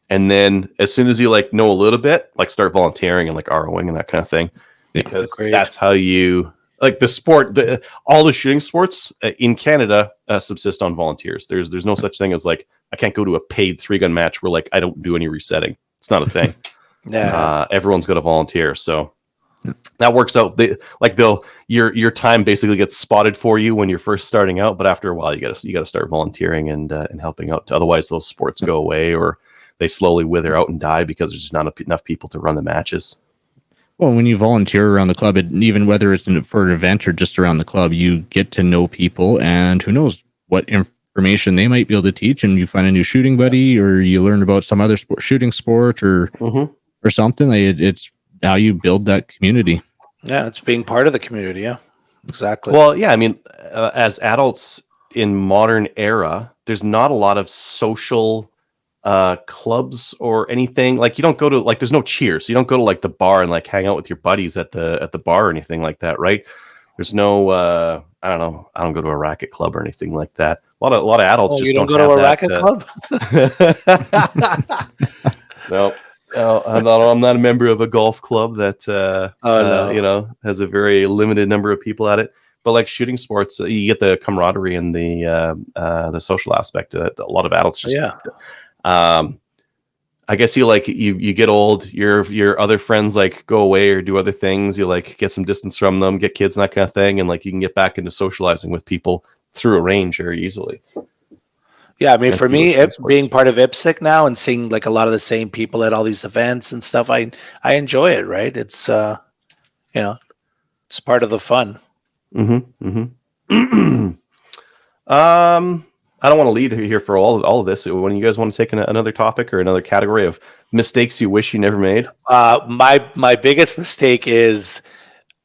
And then as soon as you like know a little bit, like start volunteering and like ROing and that kind of thing, because that's how you like the sport, all the shooting sports in Canada subsist on volunteers. There's no such thing as like I can't go to a paid 3-gun match where like I don't do any resetting. It's not a thing. Everyone's got to volunteer, so that works out. Your time basically gets spotted for you when you're first starting out, but after a while you got to start volunteering and helping out. Otherwise, those sports go away or they slowly wither out and die because there's just not enough people to run the matches. Well, when you volunteer around the club, even whether it's for an event or just around the club, you get to know people, and who knows what information they might be able to teach, and you find a new shooting buddy, or you learn about some other shooting sport, or something. It's how you build that community. Yeah, it's being part of the community. Yeah, exactly. Well, yeah, I mean, as adults in modern era, there's not a lot of social clubs or anything. Like you don't go to like there's no cheers. You don't go to like the bar and like hang out with your buddies at the bar or anything like that, right? There's no I don't know. I don't go to a racket club or anything like that. A lot of adults just you don't go have to a that, racket club. No, I'm not a member of a golf club that has a very limited number of people at it. But like shooting sports, you get the camaraderie and the social aspect that a lot of adults just. I guess you get old. Your other friends like go away or do other things. You like get some distance from them, get kids and that kind of thing, and like you can get back into socializing with people through a range very easily. Yeah, I mean, for me, being part of IPSC now and seeing like a lot of the same people at all these events and stuff, I enjoy it. Right? It's it's part of the fun. I don't want to lead here for all of this. When you guys want to take another topic or another category of mistakes you wish you never made? My biggest mistake is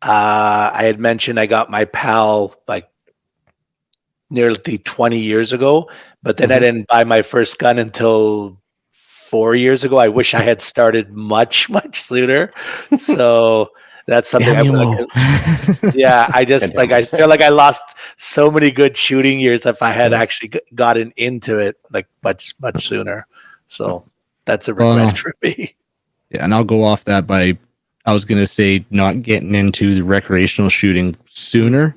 I had mentioned I got my PAL like nearly 20 years ago, but then I didn't buy my first gun until 4 years ago. I wish I had started much sooner. So that's something I just like. I feel like I lost so many good shooting years if I had actually gotten into it like much sooner. So that's a regret for me. Yeah, and I'll go off that by I was going to say not getting into the recreational shooting sooner,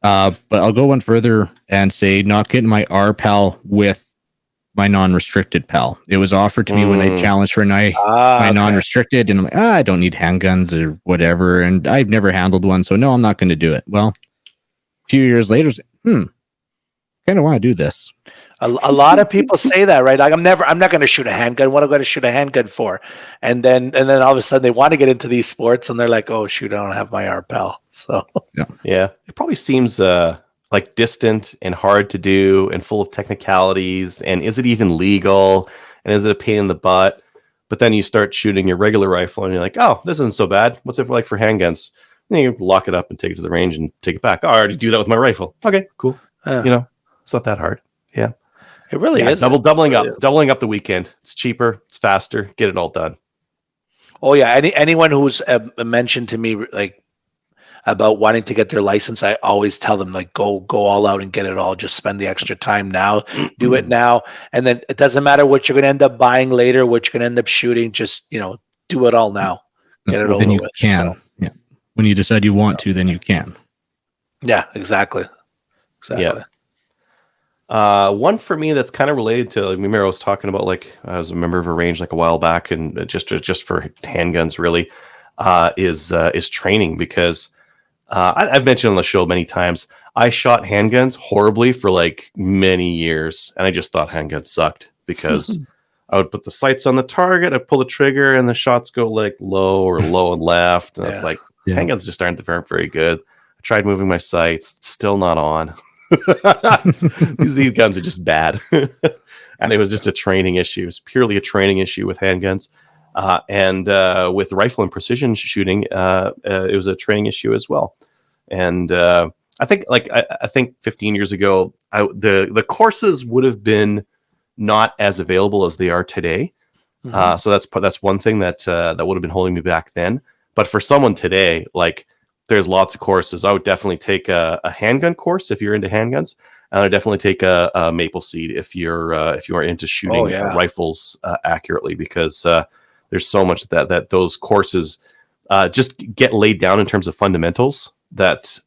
but I'll go one further and say not getting my RPAL with my non-restricted PAL. It was offered to me when I challenged for my non-restricted, and I'm like, I don't need handguns or whatever, and I've never handled one, so no, I'm not going to do it. Well, a few years later, kind of want to do this. A lot of people say that, right? Like I'm not going to shoot a handgun. What am I going to shoot a handgun for? And then all of a sudden they want to get into these sports, and they're like, oh shoot, I don't have my RPAL. So yeah, it probably seems like distant and hard to do and full of technicalities. And is it even legal? And is it a pain in the butt? But then you start shooting your regular rifle and you're like, oh, this isn't so bad. What's it like for handguns? And then you lock it up and take it to the range and take it back. Oh, I already do that with my rifle. Okay, cool. It's not that hard. Yeah. It really is. Doubling up the weekend. It's cheaper. It's faster. Get it all done. Oh yeah. Anyone who's mentioned to me like about wanting to get their license, I always tell them like go all out and get it all. Just spend the extra time now, do it now, and then it doesn't matter what you're going to end up buying later, what you're going to end up shooting. Just do it all now. Get it over then you with. Can. So. Yeah. When you decide you want to, then you can. Yeah, exactly. Yeah. One for me that's kind of related to, like, remember I was talking about, like, I was a member of a range like a while back, and just for handguns really, is training, because I've mentioned on the show many times, I shot handguns horribly for like many years, and I just thought handguns sucked because I would put the sights on the target, I'd pull the trigger, and the shots go like low and left, and it's like handguns just aren't very, very good. I tried moving my sights, still not on. these guns are just bad. And it was just a training issue. It was purely a training issue with handguns. And with rifle and precision shooting, it was a training issue as well. And I think 15 years ago, the courses would have been not as available as they are today. So that's one thing that would have been holding me back then. But for someone today, like, there's lots of courses. I would definitely take a handgun course if you're into handguns, and I'd definitely take a maple seed if you are into shooting rifles accurately, because there's so much that those courses just get laid down in terms of fundamentals that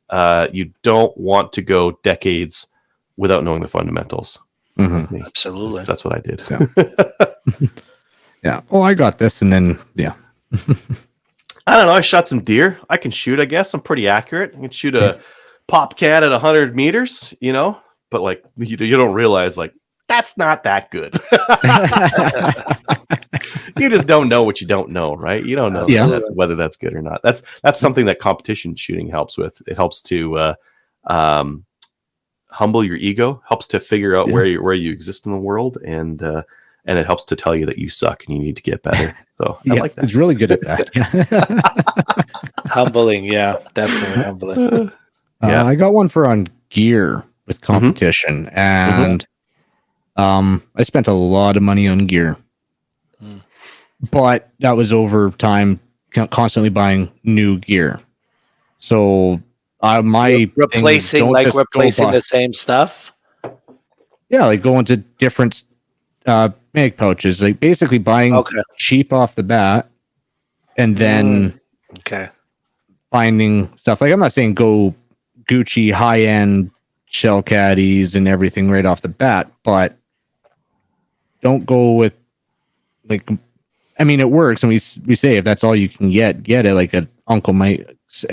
you don't want to go decades without knowing the fundamentals. Mhm. Me. Absolutely. So that's what I did. Yeah. Yeah. Oh, I got this, and then yeah. I don't know. I shot some deer. I can shoot, I guess. I'm pretty accurate. I can shoot a pop cat at 100 meters, but like you don't realize like that's not that good. You just don't know what you don't know, right? You don't know whether that's good or not. That's something that competition shooting helps with. It helps to humble your ego, helps to figure out where you exist in the world, and it helps to tell you that you suck and you need to get better. So I like that. It's really good at that. Humbling, yeah, definitely humbling. I got one for on gear with competition, and I spent a lot of money on gear, but that was over time, constantly buying new gear. So my replacing the same stuff. Yeah, like going to different mag pouches, like basically buying cheap off the bat, and then finding stuff. Like I'm not saying go Gucci high end shell caddies and everything right off the bat, but don't go with like. I mean, it works, and we say if that's all you can get it like an Uncle Mike's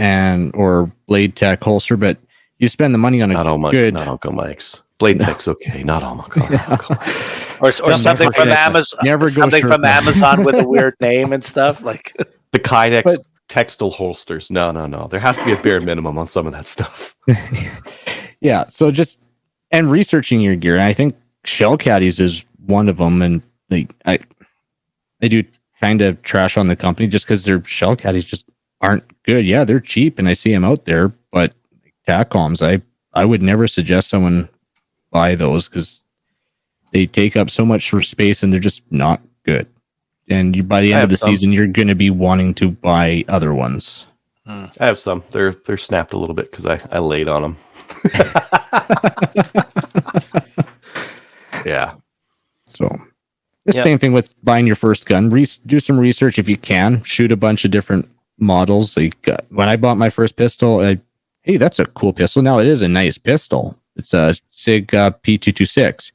or Blade Tech holster, but you spend the money on not Uncle Mike's. Blade Tech's okay, not all Uncle Mike's. Or something from Amazon. Something from Amazon with a weird name and stuff like the Kydex textile holsters. No. There has to be a bare minimum on some of that stuff. Yeah. So and researching your gear. And I think shell caddies is one of them. And I do kind of trash on the company just because their shell caddies just aren't good. Yeah, they're cheap and I see them out there, but TACOMs, I would never suggest someone buy those because they take up so much space and they're just not good. And by the end of the season, you're going to be wanting to buy other ones. I have some. They're snapped a little bit because I laid on them. Yeah. So the same thing with buying your first gun. Do some research if you can. Shoot a bunch of different models. Like when I bought my first pistol, hey, that's a cool pistol. Now it is a nice pistol. It's a SIG P226.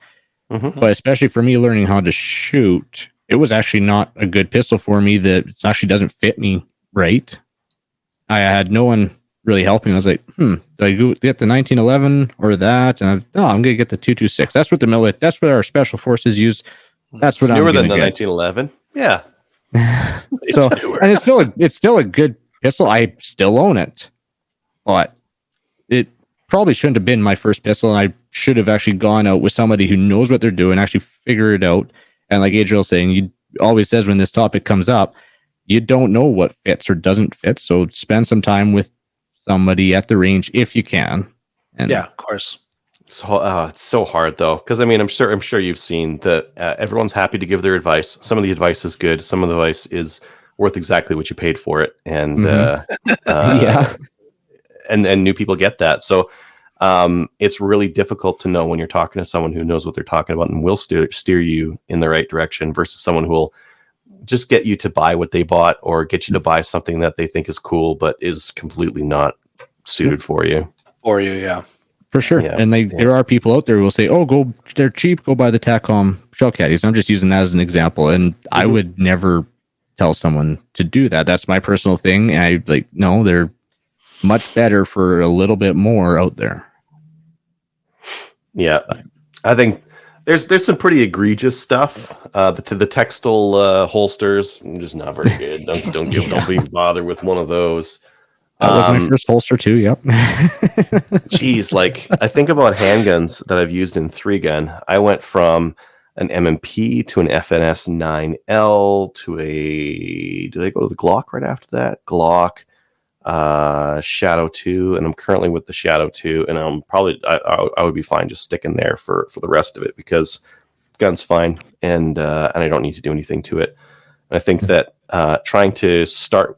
But especially for me learning how to shoot, it was actually not a good pistol for me. That it actually doesn't fit me right. I had no one really helping. I was like, do I go get the 1911 or that? And I'm going to get the 226. That's what that's what our special forces use. That's what it's I'm newer than the get. 1911. Yeah. And it's still a good pistol. I still own it, but it probably shouldn't have been my first pistol. And I should have actually gone out with somebody who knows what they're doing, actually figure it out. And like Adriel saying, you always says when this topic comes up, you don't know what fits or doesn't fit. So spend some time with somebody at the range if you can. And yeah, of course. So it's so hard though, because I mean, I'm sure you've seen that everyone's happy to give their advice. Some of the advice is good. Some of the advice is worth exactly what you paid for it, and and new people get that. So it's really difficult to know when you're talking to someone who knows what they're talking about and will steer you in the right direction versus someone who will just get you to buy what they bought or get you to buy something that they think is cool but is completely not suited for you. Yeah. For sure. Yeah. And there are people out there who will say, they're cheap, go buy the TACOM shell caddies. I'm just using that as an example. And I would never tell someone to do that. That's my personal thing. And no, they're much better for a little bit more out there. Yeah. I think there's some pretty egregious stuff. The textile holsters, just not very good. Don't be bothered with one of those. That was my first holster too. Yep. Geez, I think about handguns that I've used in 3-gun. I went from an MMP to an FNS 9L to did I go to the Glock right after that? Glock, Shadow 2, and I'm currently with the Shadow 2, and I'm probably I would be fine just sticking there for the rest of it because the gun's fine and I don't need to do anything to it. And I think that trying to start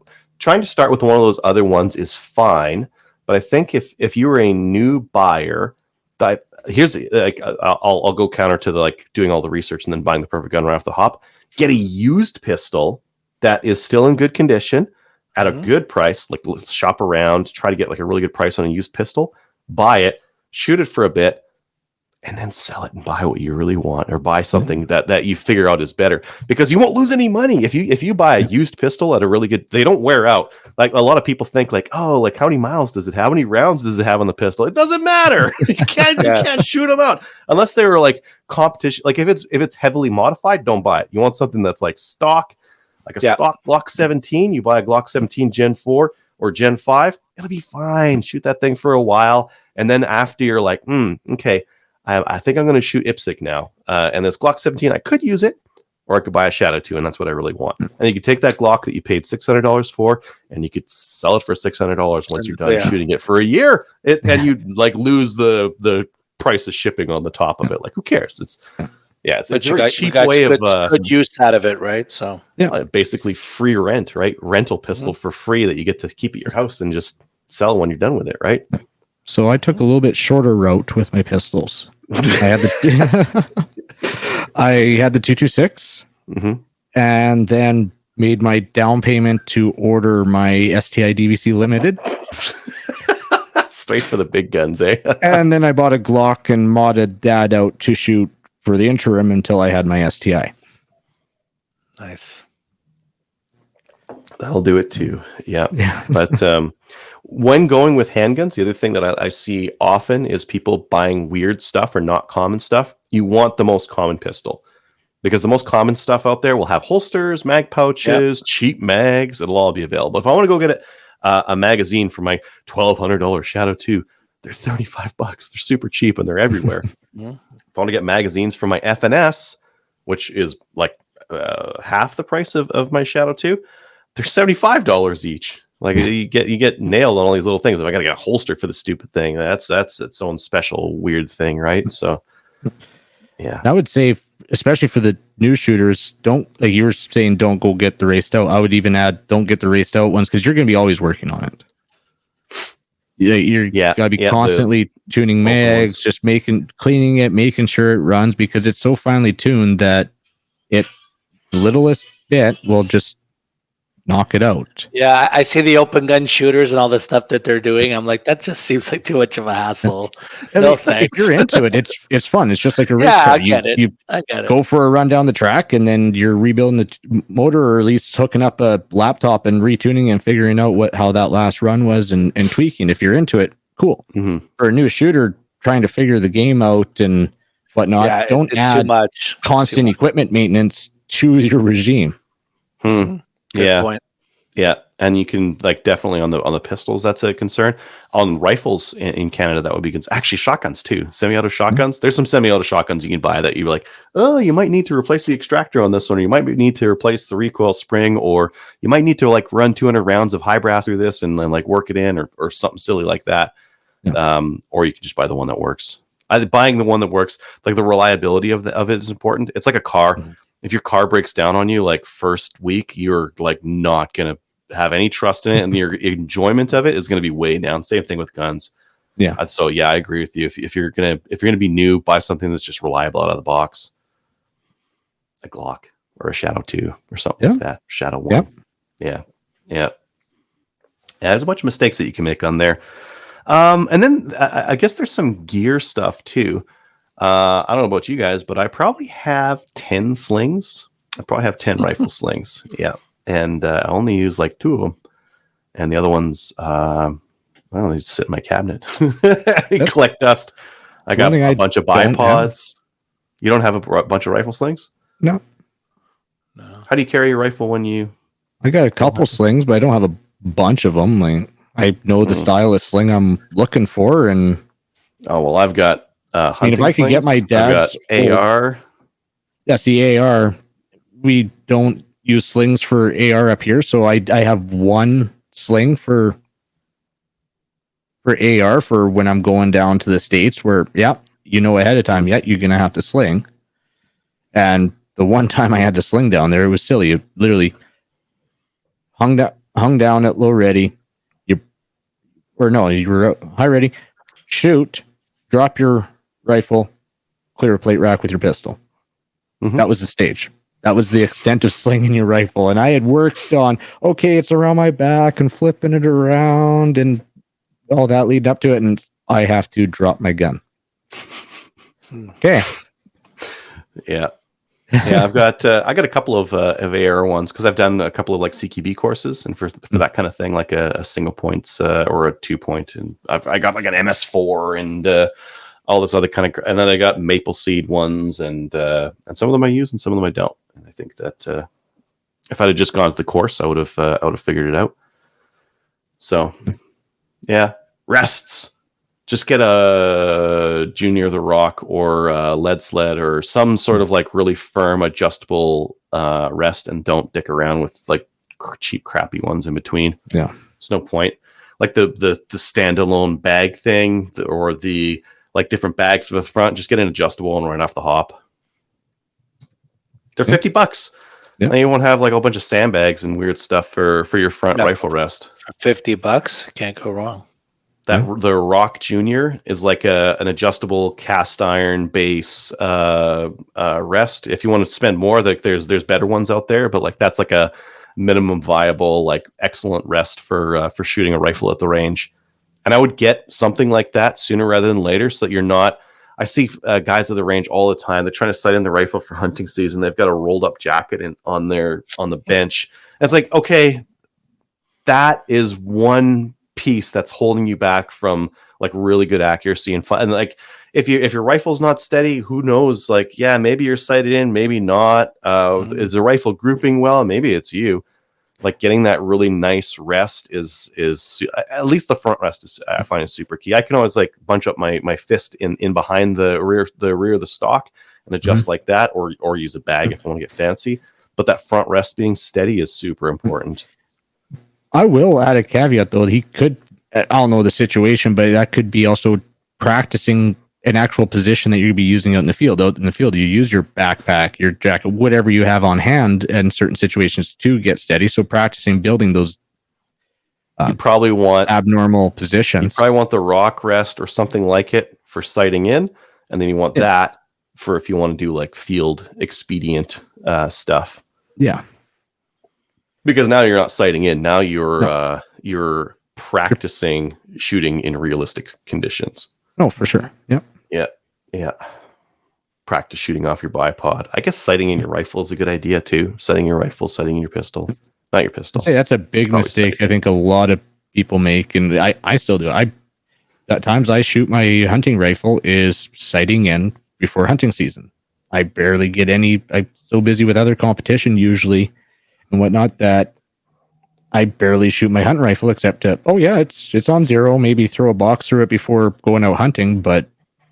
with one of those other ones is fine, but I think if you were a new buyer, I'll go counter to the doing all the research and then buying the perfect gun right off the hop. Get a used pistol that is still in good condition, at a good price, like let's shop around, try to get like a really good price on a used pistol, buy it, shoot it for a bit, and then sell it and buy what you really want, or buy something that you figure out is better, because you won't lose any money if you buy a used pistol at a really good. They don't wear out. Like a lot of people think like, oh, like how many miles does it have? How many rounds does it have on the pistol? It doesn't matter. You can't shoot them out unless they were like competition. Like if it's heavily modified, don't buy it. You want something that's like stock, like a stock Glock 17. You buy a Glock 17 Gen 4 or Gen 5, it'll be fine. Shoot that thing for a while, and then after you're like, okay. I think I'm going to shoot IPSC now. And this Glock 17, I could use it, or I could buy a Shadow 2, and that's what I really want. And you could take that Glock that you paid $600 for, and you could sell it for $600 once you're done shooting it for a year. And you like lose the price of shipping on the top of it. Like, who cares? It's a very cheap way of good use out of it, right? So basically free rent, right? Rental pistol for free that you get to keep at your house and just sell when you're done with it, right? So I took a little bit shorter route with my pistols. I had the 226, and then made my down payment to order my STI DVC Limited. Straight for the big guns, eh? And then I bought a Glock and modded that out to shoot for the interim until I had my STI. Nice. That'll do it too. Yeah. But when going with handguns, the other thing that I see often is people buying weird stuff or not common stuff. You want the most common pistol, because the most common stuff out there will have holsters, mag pouches, cheap mags. It'll all be available. If I want to go get a magazine for my $1,200 Shadow 2, they're $35. They're super cheap and they're everywhere. If I want to get magazines for my FNS, which is like half the price of my Shadow 2, they're $75 each. Like you get nailed on all these little things. If I gotta get a holster for the stupid thing, that's its own special weird thing, right? So, yeah, I would say, especially for the new shooters, don't, like you were saying, don't go get the raced out. I would even add, don't get the raced out ones, because you're going to be always working on it. You're gotta be constantly tuning mags, just cleaning it, making sure it runs, because it's so finely tuned that the littlest bit will just knock it out. Yeah, I see the open gun shooters and all the stuff that they're doing. I'm like, that just seems like too much of a hassle. No thanks. If you're into it, it's fun. It's just like a race car. I get it. You go for a run down the track, and then you're rebuilding the motor, or at least hooking up a laptop and retuning and figuring out how that last run was and tweaking. If you're into it, cool. For a new shooter trying to figure the game out and whatnot, don't add too much constant equipment maintenance to your regime. Good point. Yeah, and you can like definitely on the pistols, that's a concern. On rifles in Canada, that would be good. Actually, shotguns too. Semi-auto shotguns. There's some semi-auto shotguns you can buy that you're like, oh, you might need to replace the extractor on this one, or you might need to replace the recoil spring, or you might need to like run 200 rounds of high brass through this and then like work it in, or something silly like that. Or you can just buy the one that works. Buying the one that works, like the reliability of it is important. It's like a car. If your car breaks down on you like first week, you're like not gonna have any trust in it, and your enjoyment of it is going to be way down. Same thing with guns. So I agree with you. If you're gonna be new, buy something that's just reliable out of the box, a Glock or a Shadow 2 or something like that. Shadow 1. Yeah. There's a bunch of mistakes that you can make on there. And then I guess there's some gear stuff too. I don't know about you guys, but I probably have 10 slings. I probably have 10 rifle slings. Yeah. And I only use like 2 of them. And the other ones, they just sit in my cabinet. They collect dust. I got a bunch of bipods. You don't have a bunch of rifle slings? No. How do you carry your rifle when you... I got a couple slings, but I don't have a bunch of them. Like, I know the style of sling I'm looking for. And I've got hunting if I could get my dad's AR. Yes, the AR. We don't use slings for AR up here, so I have one sling for AR for when I'm going down to the States, where ahead of time, you're gonna have to sling. And the one time I had to sling down there, it was silly. You literally hung down at low ready. You were high ready, shoot, drop your rifle, clear a plate rack with your pistol. That was the stage. That was the extent of slinging your rifle. And I had worked on, okay, it's around my back and flipping it around and all that leading up to it. And I have to drop my gun. Okay. Yeah. Yeah, I've got I got a couple of AR ones because I've done a couple of like CQB courses, and for that kind of thing, like a single points or a 2-point, and I got like an MS4 and all this other kind of, and then I got maple seed ones, and some of them I use and some of them I don't. And I think that if I'd have just gone to the course, I would have figured it out. So yeah, rests. Just get a Junior the Rock or a lead sled or some sort of like really firm adjustable rest, and don't dick around with like cheap crappy ones in between. Yeah, there's no point. Like the standalone bag thing or the like different bags for the front. Just get an adjustable one right off the hop. They're $50. Yeah. And you won't have like a whole bunch of sandbags and weird stuff for your front rifle rest. For $50, can't go wrong. The Rock Junior is like an adjustable cast iron base rest. If you want to spend more, like there's better ones out there, but like that's like a minimum viable, like excellent rest for shooting a rifle at the range. And I would get something like that sooner rather than later, so that you're not. I see guys at the range all the time. They're trying to sight in the rifle for hunting season. They've got a rolled up jacket on the bench. And it's like, okay, that is one piece that's holding you back from like really good accuracy and fun. And like if your rifle's not steady, who knows? Like, yeah, maybe you're sighted in, maybe not. Is the rifle grouping well? Maybe it's you. Like getting that really nice rest is at least the front rest is, I find, is super key. I can always like bunch up my fist in behind the rear of the stock and adjust like that, or use a bag if I want to get fancy. But that front rest being steady is super important. I will add a caveat though. He could, I don't know the situation, but that could be also practicing an actual position that you'd be using out in the field. Out in the field, you use your backpack, your jacket, whatever you have on hand in certain situations to get steady. So practicing building those you probably want abnormal positions. You probably want the Rock rest or something like it for sighting in, and then you want that for if you want to do like field expedient stuff. Yeah. Because now you're not sighting in. Now you're practicing shooting in realistic conditions. Oh, for sure. Yep. Yeah. Practice shooting off your bipod. I guess sighting in your rifle is a good idea too. Sighting your rifle, sighting in your pistol. Not your pistol. I'd say that's a big mistake I think a lot of people make, and I still do. At times I shoot my hunting rifle is sighting in before hunting season. I barely get any. I'm so busy with other competition usually and whatnot that I barely shoot my hunting rifle except to, it's on zero. Maybe throw a box through it before going out hunting, but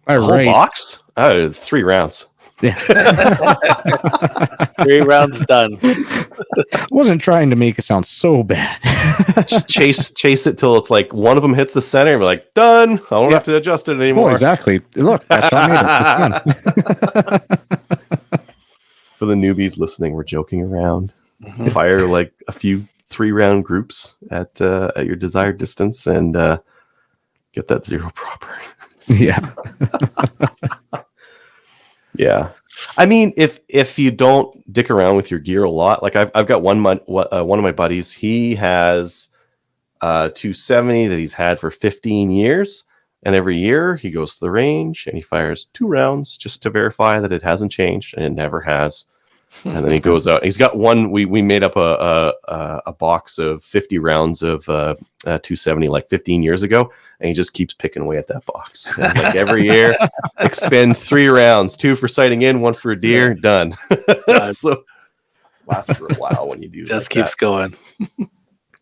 a whole box? Oh, 3 rounds. Yeah. 3 rounds done. I wasn't trying to make it sound so bad. Just chase it till it's like one of them hits the center and we're like, done. I don't have to adjust it anymore. Oh, exactly. Look, that's how I made it. It's done. For the newbies listening, we're joking around. Mm-hmm. Fire like a few 3-round groups at your desired distance and get that zero proper. Yeah. Yeah. I mean, if you don't dick around with your gear a lot, like I've got one of my buddies, he has 270 that he's had for 15 years, and every year he goes to the range and he fires 2 rounds just to verify that it hasn't changed, and it never has. And then he goes out. He's got one. We made up a box of 50 rounds of 270 like 15 years ago, and he just keeps picking away at that box. And like every year, expend 3 rounds, 2 for sighting in, 1 for a deer. Done. So lasts for a while when you do. Just keeps going.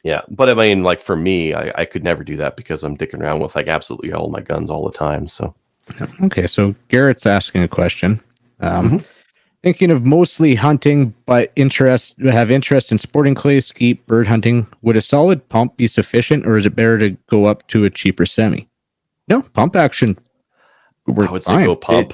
Yeah, but I mean, like for me, I could never do that because I'm dicking around with like absolutely all my guns all the time. So okay, so Garrett's asking a question. Thinking of mostly hunting, but have interest in sporting clay, skeet, bird hunting. Would a solid pump be sufficient, or is it better to go up to a cheaper semi? No, pump action. I would say go pump.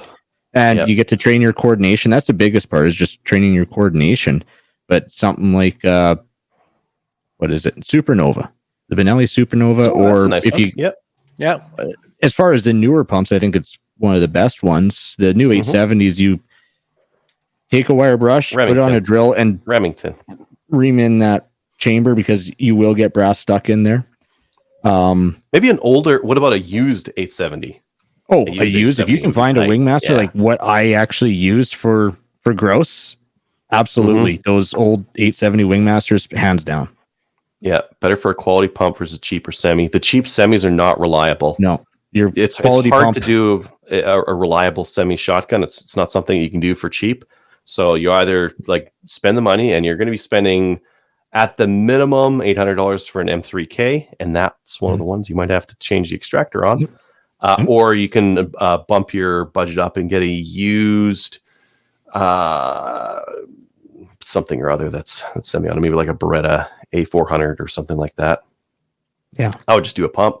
You get to train your coordination. That's the biggest part, is just training your coordination. But something like, what is it? Supernova. The Benelli Supernova, or nice if one. you... Yeah. As far as the newer pumps, I think it's one of the best ones. The new 870s, take a wire brush, put it on a drill, and Remington. ream in that chamber because you will get brass stuck in there. Maybe an older. What about a used 870? Oh, a used. If you can find a Wingmaster like what I actually used for gross, absolutely. Those old 870 Wingmasters, hands down. Yeah, better for a quality pump versus cheaper semi. The cheap semis are not reliable. No, it's hard to do a reliable semi shotgun. It's not something you can do for cheap. So you either like spend the money, and you're going to be spending at the minimum $800 for an M3K, and that's one of the ones you might have to change the extractor on. Or you can bump your budget up and get a used something or other that's semi-auto, maybe like a Beretta A400 or something like that. Yeah, I would just do a pump.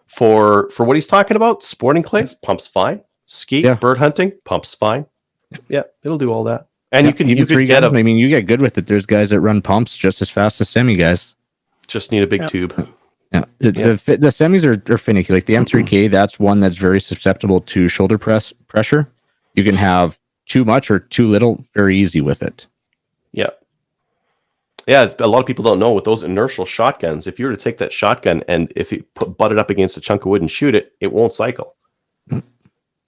For what he's talking about, sporting clays, pump's fine. Ski, bird hunting, pump's fine. Yeah, it'll do all that. And you could get I mean, you get good with it. There's guys that run pumps just as fast as semi guys. Just need a big tube. Yeah, the semis are finicky. Like the M3K, that's one that's very susceptible to shoulder pressure. You can have too much or too little very easy with it. Yeah. Yeah, a lot of people don't know with those inertial shotguns, if you were to take that shotgun and if you butt it up against a chunk of wood and shoot it, it won't cycle.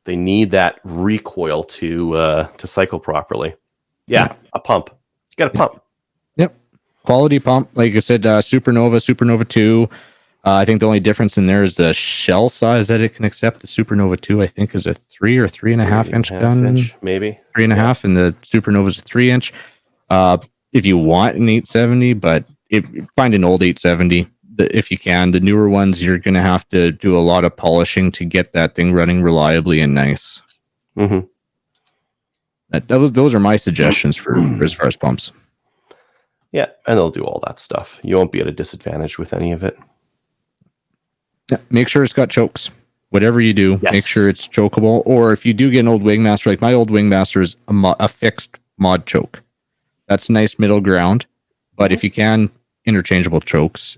They need that recoil to cycle properly. Yeah, a pump. You got a pump. Yep. Quality pump. Like I said, Supernova 2. I think the only difference in there is the shell size that it can accept. The Supernova 2, I think, is a 3 or 3.5 inch gun. Maybe. 3.5, and the Supernova is a 3 inch. If you want an 870, but find an old 870 if you can. The newer ones, you're going to have to do a lot of polishing to get that thing running reliably and nice. Mm-hmm. Those are my suggestions for as far as pumps. Yeah, and they'll do all that stuff. You won't be at a disadvantage with any of it. Yeah, make sure it's got chokes. Whatever you do, make sure it's chokeable. Or if you do get an old Wingmaster, like my old Wingmaster is a fixed mod choke. That's nice middle ground. But if you can, interchangeable chokes.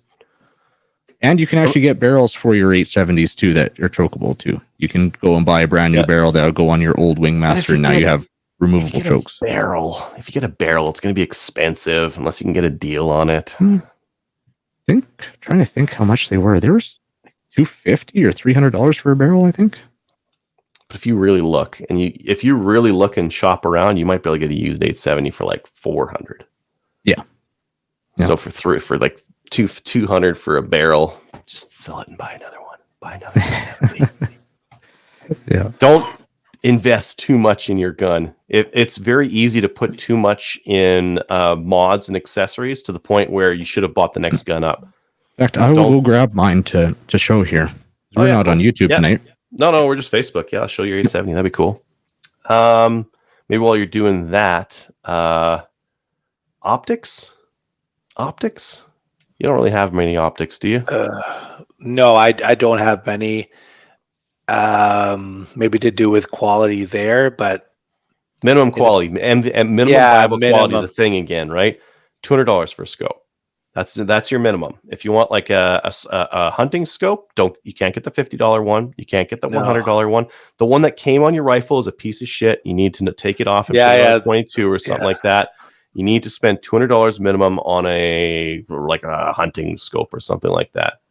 And you can actually get barrels for your 870s too that are chokeable too. You can go and buy a brand new barrel that'll go on your old Wingmaster, and now you have removable chokes. If you get a barrel, it's going to be expensive unless you can get a deal on it. Trying to think how much they were. There was $250 or $300 for a barrel, I think. But if you really look, and if you really look and shop around, you might be able to get a used 870 for like $400. Yeah. So for like $200 for a barrel, just sell it and buy another one. Buy another 870. Yeah. Don't invest too much in your gun. It's very easy to put too much in mods and accessories to the point where you should have bought the next gun up. In fact, I will go grab mine to show here. We're not on YouTube tonight. No, we're just Facebook. Yeah, I'll show you your 870. That'd be cool. Maybe while you're doing that, optics. You don't really have many optics, do you? No, I don't have many. Maybe to do with quality there, but minimum quality and minimum viable quality is a thing again, right? $200 for a scope. That's your minimum. If you want like a hunting scope, you can't get the $50 one. You can't get the $100 one. The one that came on your rifle is a piece of shit. You need to take it off and put it on 22 or something like that. You need to spend $200 minimum on a hunting scope or something like that.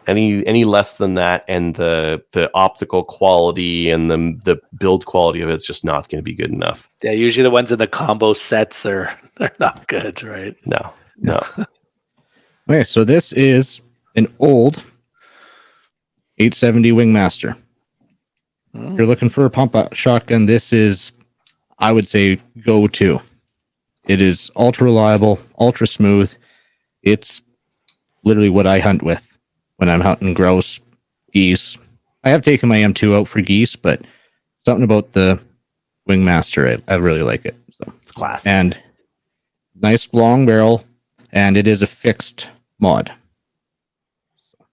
Any less than that, and the optical quality and the build quality of it's just not going to be good enough. Yeah, usually the ones in the combo sets are not good, right? No. Okay, so this is an old 870 Wingmaster. If you're looking for a pump shotgun, this is, I would say, go-to. It is ultra reliable, ultra smooth. It's literally what I hunt with when I'm hunting grouse, geese. I have taken my M2 out for geese, but something about the Wingmaster, I really like it. So it's classic. And nice long barrel, and it is a fixed mod.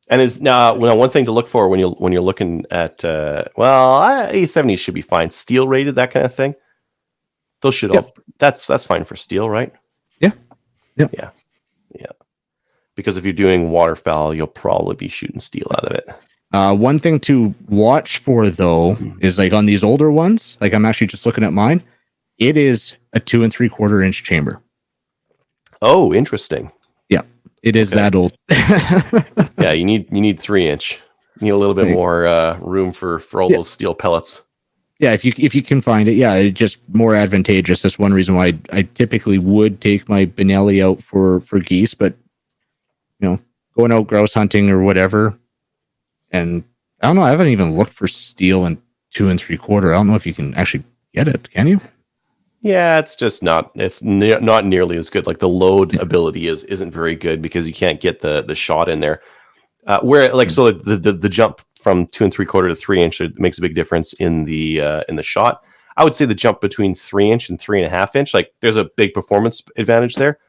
And is now one thing to look for when you're looking at 870s should be fine. Steel rated, that kind of thing. Those should all that's fine for steel, right? Yeah. Because if you're doing waterfowl, you'll probably be shooting steel out of it. One thing to watch for though is like on these older ones, like I'm actually just looking at mine, It is a 2 3/4 inch chamber. Oh, interesting. Yeah, it is Okay. that old. Yeah, you need 3-inch. You need a little bit Right. more room for all those steel pellets. Yeah, if you can find it, yeah, it's just more advantageous. That's one reason why I typically would take my Benelli out for geese, but going out grouse hunting or whatever, and I don't know. I haven't even looked for steel and 2 3/4. I don't know if you can actually get it. Can you? Yeah, it's just not. It's not nearly as good. Like the load ability isn't very good because you can't get the shot in there. Where like so the jump from 2 3/4 to 3-inch, it makes a big difference in the shot. I would say the jump between 3-inch and 3.5-inch, like there's a big performance advantage there.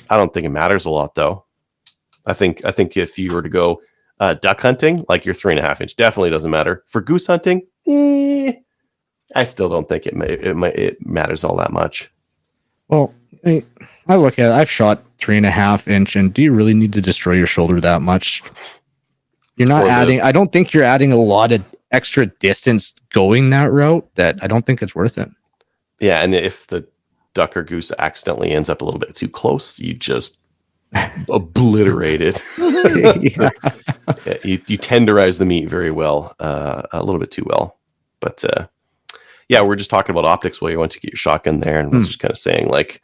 I don't think it matters a lot though. I think if you were to go duck hunting, like your 3.5-inch definitely doesn't matter. For goose hunting, I still don't think it matters all that much. Well, I look at it. I've shot 3.5-inch, and do you really need to destroy your shoulder that much? You're not adding. I don't think you're adding a lot of extra distance going that route. That I don't think it's worth it. Yeah, and if the duck or goose accidentally ends up a little bit too close, you just obliterate it. Yeah. Yeah, you tenderize the meat very well, a little bit too well. But yeah, we're just talking about optics while you went to get your shotgun there, and was just kind of saying like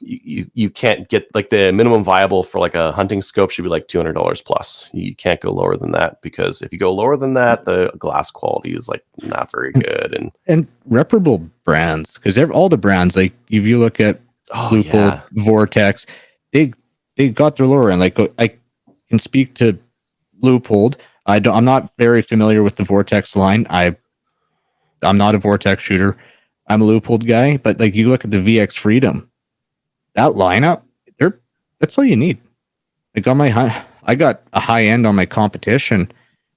you can't get like the minimum viable for like a hunting scope should be like $200 plus. You can't go lower than that because if you go lower than that, the glass quality is like not very good. And reputable brands, because all the brands, like if you look at Loophole, Vortex, they got their lower end. Like I can speak to Loophole. I'm not very familiar with the Vortex line. I'm not a Vortex shooter. I'm a Loophole guy, but like you look at the VX Freedom, that lineup, that's all you need. Like on I got a high end on my competition,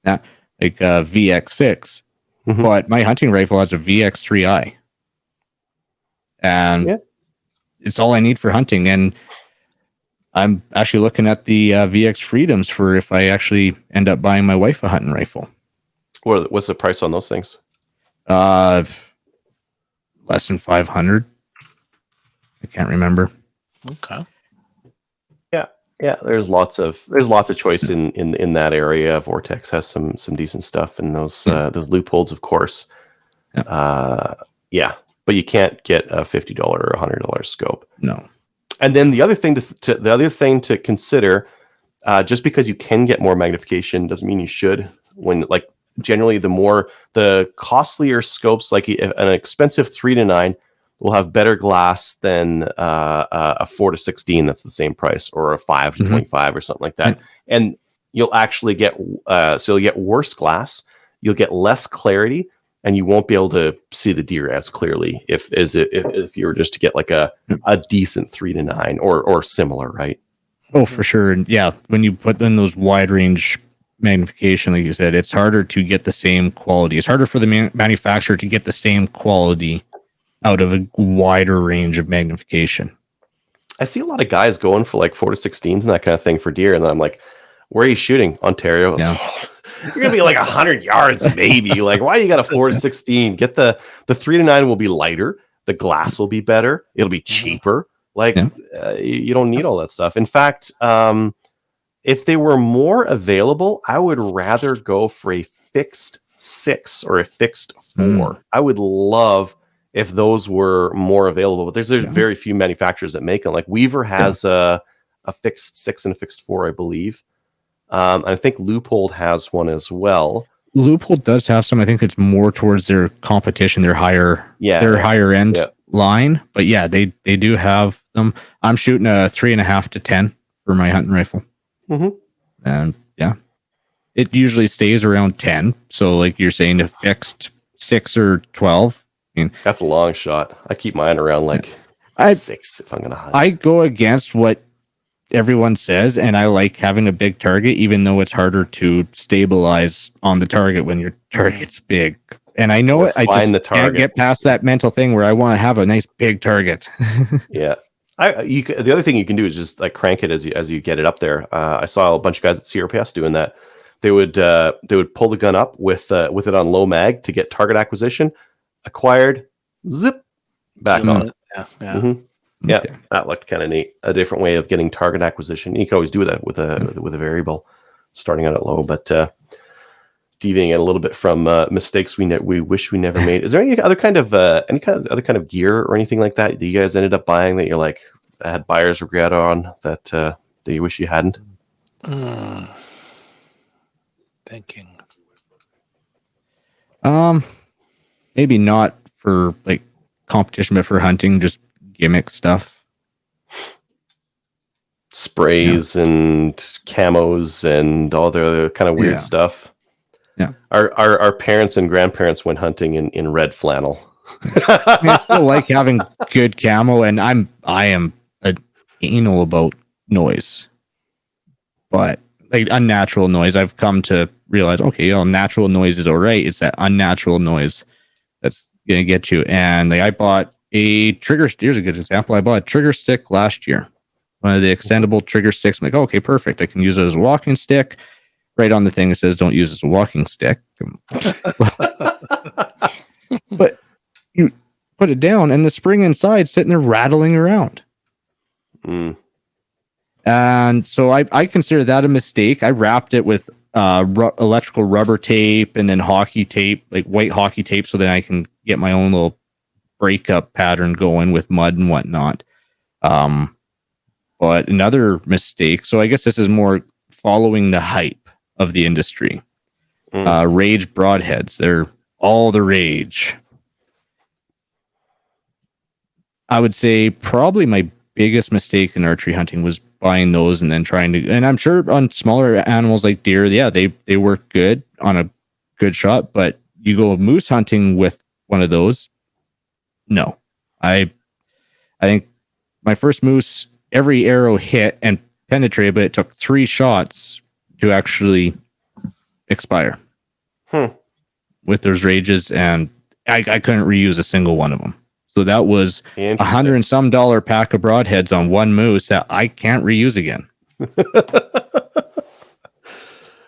like VX6, but my hunting rifle has a VX3i, and it's all I need for hunting. And I'm actually looking at the VX Freedoms for if I actually end up buying my wife a hunting rifle. What's the price on those things? Less than 500. I can't remember. Okay. Yeah. There's lots of choice in that area. Vortex has some decent stuff, and those Loopholes, of course. Yeah, but you can't get a $50 or $100 scope. No. And then the other thing to consider, just because you can get more magnification doesn't mean you should. When like generally the costlier scopes, like an expensive 3-9 will have better glass than a 4-16 that's the same price, or a 5-25 or something like that. And you'll actually get you'll get worse glass, you'll get less clarity, and you won't be able to see the deer as clearly if you were just to get like a decent 3-9 or similar, right? Oh, for sure. And yeah, when you put in those wide range magnification, like you said, it's harder to get the same quality. It's harder for the manufacturer to get the same quality out of a wider range of magnification. I see a lot of guys going for like 4-16s and that kind of thing for deer, and then I'm like, where are you shooting? Ontario. Yeah. You're gonna be like 100 yards, maybe. Like, why you got a 4-16? Get the 3-9 will be lighter, the glass will be better, it'll be cheaper. Like, you don't need all that stuff. In fact, if they were more available, I would rather go for a fixed 6 or a fixed 4. I would love if those were more available, but there's very few manufacturers that make them. Like Weaver has a fixed 6 and a fixed 4, I believe. I think Loophole has one as well. Loophole does have some. I think it's more towards their competition, their higher end line. But yeah, they do have them. I'm shooting a 3.5 to 10 for my hunting rifle, and yeah, it usually stays around 10. So like you're saying, a fixed 6 or 12. I mean, that's a long shot. I keep mine around like 6 if I'm gonna hunt. I go against what everyone says, and I like having a big target, even though it's harder to stabilize on the target when your target's big. And I know I just can't get past that mental thing where I want to have a nice big target. Yeah. The other thing you can do is just like crank it as you get it up there. I saw a bunch of guys at CRPS doing that. They would pull the gun up with it on low mag to get target acquisition, acquired, zip, back Zoom on. in. Yeah. Mhm. Yeah, Okay. that looked kind of neat. A different way of getting target acquisition. You can always do that with a variable, starting out at low, but deviating a little bit from mistakes we wish we never made. Is there any other kind of other kind of gear or anything like that you guys ended up buying that you're like had buyer's regret on that you wish you hadn't? Thinking. Maybe not for like competition, but for hunting, just gimmick stuff. Sprays and camos and all the other kind of weird Yeah. stuff. Yeah. Our parents and grandparents went hunting in red flannel. I mean, I still like having good camo, and I am anal about noise, but like unnatural noise, I've come to realize, okay, natural noise is all right. It's that unnatural noise that's gonna get you. And like I bought a trigger. Here's a good example. I bought a trigger stick last year, one of the extendable trigger sticks. I'm like, okay, perfect. I can use it as a walking stick. Right on the thing it says, "Don't use it as a walking stick." But you put it down, and the spring inside sitting there rattling around. And so I consider that a mistake. I wrapped it with electrical rubber tape and then hockey tape, like white hockey tape, so that I can get my own little breakup pattern going with mud and whatnot. But another mistake, so I guess this is more following the hype of the industry. Rage broadheads, they're all the rage. I would say probably my biggest mistake in archery hunting was buying those and then trying to, and I'm sure on smaller animals like deer, yeah, they work good on a good shot, but you go moose hunting with one of those, no. I think my first moose, every arrow hit and penetrated, but it took 3 shots to actually expire with those rages, and I couldn't reuse a single one of them. So that was $100 and some pack of broadheads on one moose that I can't reuse again.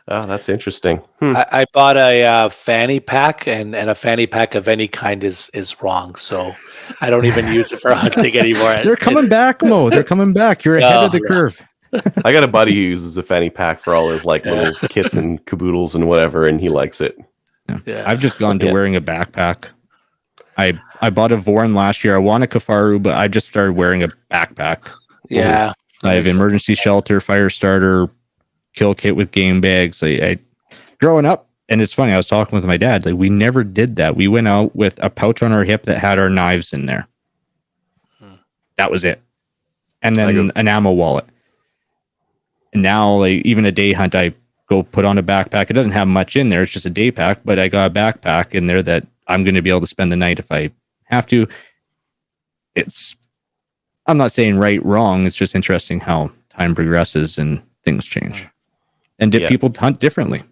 Oh, that's interesting. I bought a fanny pack, and a fanny pack of any kind is wrong. So I don't even use it for hunting anymore. They're coming back, Mo. They're coming back. You're ahead of the curve. I got a buddy who uses a fanny pack for all his like little kits and caboodles and whatever, and he likes it. Yeah. I've just gone to wearing a backpack. I bought a Voron last year. I want a Kafaru, but I just started wearing a backpack. Yeah. I have emergency shelter, fire starter, kill kit with game bags. I growing up, and it's funny, I was talking with my dad, like we never did that. We went out with a pouch on our hip that had our knives in there. That was it. And then an ammo wallet. And now, like even a day hunt, I go put on a backpack. It doesn't have much in there. It's just a day pack, but I got a backpack in there that I'm going to be able to spend the night if I have to. I'm not saying right, wrong. It's just interesting how time progresses and things change. And people hunt differently.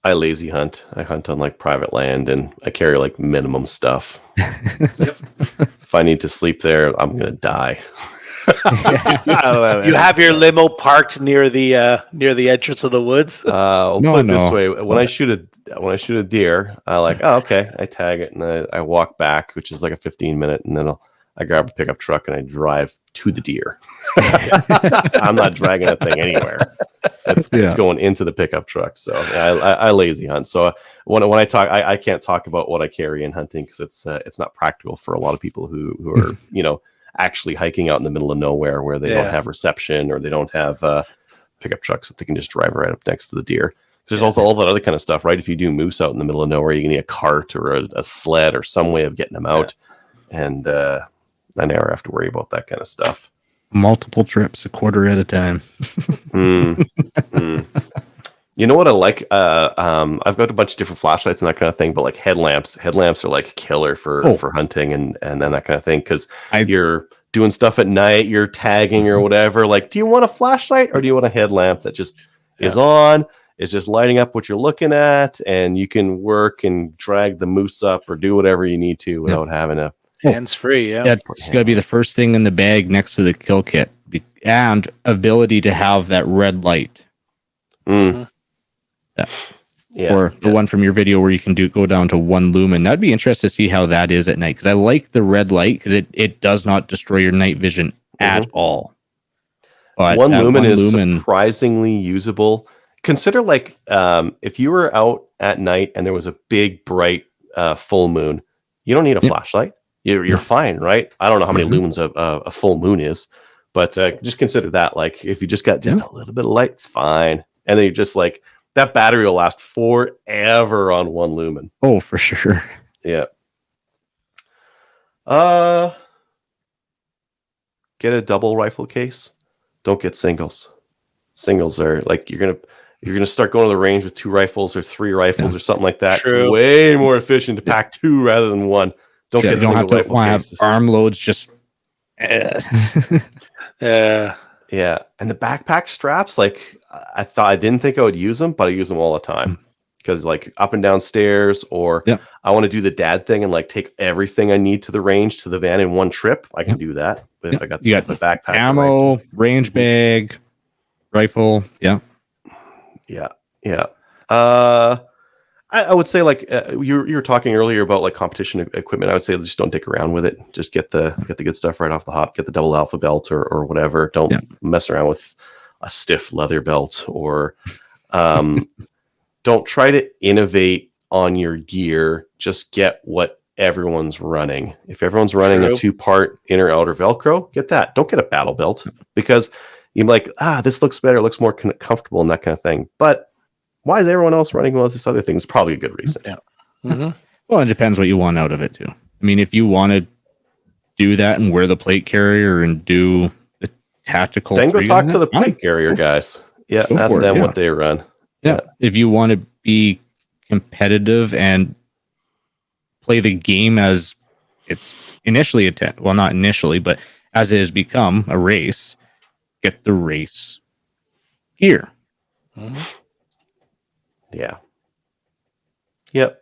I lazy hunt. I hunt on like private land, and I carry like minimum stuff. If I need to sleep there, I'm gonna die. You have your limo parked near the entrance of the woods. I'll put it this way: when I shoot a deer, I tag it and I walk back, which is like a 15-minute, and then I grab a pickup truck and I drive to the deer. I'm not dragging that thing anywhere. It's going into the pickup truck. So I lazy hunt. So when I talk, I can't talk about what I carry in hunting because it's not practical for a lot of people who are actually hiking out in the middle of nowhere where they don't have reception or they don't have pickup trucks that they can just drive right up next to the deer. There's also all that other kind of stuff, right? If you do moose out in the middle of nowhere, you need a cart or a sled or some way of getting them out. And I never have to worry about that kind of stuff. Multiple trips, a quarter at a time. You know what I like? I've got a bunch of different flashlights and that kind of thing, but like headlamps are like killer for hunting and then that kind of thing. Because you're doing stuff at night, you're tagging or whatever. Like, do you want a flashlight or do you want a headlamp that just is on? Is just lighting up what you're looking at, and you can work and drag the moose up or do whatever you need to without having a hands free. Yeah, it's gonna be the first thing in the bag next to the kill kit, and ability to have that red light. Yeah. or the one from your video where you can go down to 1 lumen. That'd be interesting to see how that is at night, because I like the red light because it does not destroy your night vision at all. But 1 lumen is surprisingly usable. Consider like if you were out at night and there was a big bright full moon, you don't need a flashlight. You're fine, right? I don't know how many lumens a full moon is, but just consider that. Like if you just got just a little bit of light, it's fine. And then you just like that battery will last forever on 1 lumen. Oh, for sure. Yeah. Get a double rifle case. Don't get singles. Singles are like you're gonna start going to the range with 2 rifles or 3 rifles or something like that. True. It's way more efficient to pack 2 rather than 1. Don't get single rifle cases. Have arm loads just. Yeah, and the backpack straps, like I didn't think I would use them, but I use them all the time because like up and down stairs, or I want to do the dad thing and like take everything I need to the range to the van in one trip. I can do that if I got the backpack, ammo, range bag, rifle. Yeah. I would say like you were talking earlier about like competition equipment. I would say just don't dick around with it. Just get the good stuff right off the hop. Get the double alpha belt or whatever. Don't mess around with a stiff leather belt, or don't try to innovate on your gear. Just get what everyone's running. If everyone's running a 2-part inner outer Velcro, get that. Don't get a battle belt because you're like, this looks better, looks more comfortable and that kind of thing. But why is everyone else running all this other thing? It's probably a good reason. Yeah. Mm-hmm. Well, it depends what you want out of it too. I mean, if you want to do that and wear the plate carrier and do the tactical, then go talk to the plate carrier guys. Yeah, ask them what they run. Yeah. If you want to be competitive and play the game as it's initially well, not initially, but as it has become a race, get the race gear. Mm-hmm. Yeah. Yep.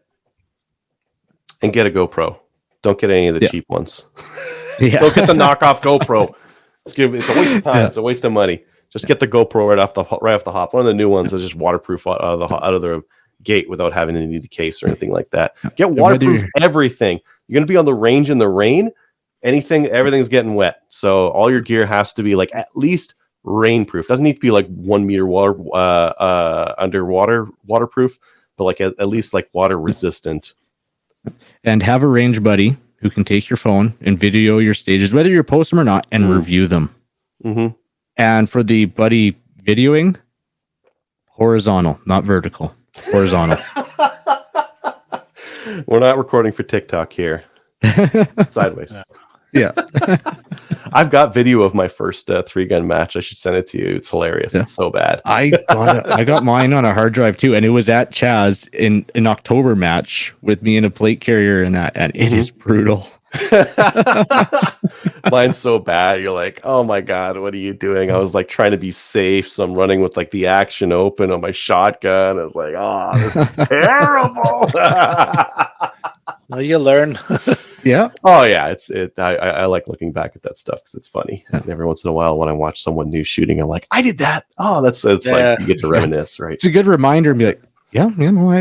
And get a GoPro. Don't get any of the cheap ones. Don't get the knockoff GoPro. It's a waste of time. It's a waste of money. Just get the GoPro right off the hop. One of the new ones is just waterproof out of the gate without having to need the case or anything like that. Get waterproof everything. You're going to be on the range in the rain. Everything's getting wet. So all your gear has to be like at least rainproof. Doesn't need to be like 1 meter underwater waterproof, but like at least like water resistant. And have a range buddy who can take your phone and video your stages, whether you post them or not, and review them. Mm-hmm. And for the buddy videoing, horizontal, not vertical. Horizontal. We're not recording for TikTok here. Sideways. Yeah. I've got video of my first 3-gun match. I should send it to you. It's hilarious. It's so bad. I got mine on a hard drive too, and it was at Chaz in an October match with me in a plate carrier and that, and it is brutal. Mine's so bad. You're like, oh my god, what are you doing? I was like trying to be safe, so I'm running with like the action open on my shotgun. I was like, oh, this is terrible. Well, you learn. Yeah. Oh yeah, I like looking back at that stuff because it's funny. And every once in a while, when I watch someone new shooting, I'm like, I did that. Oh, it's like you get to reminisce, right? It's a good reminder and be like,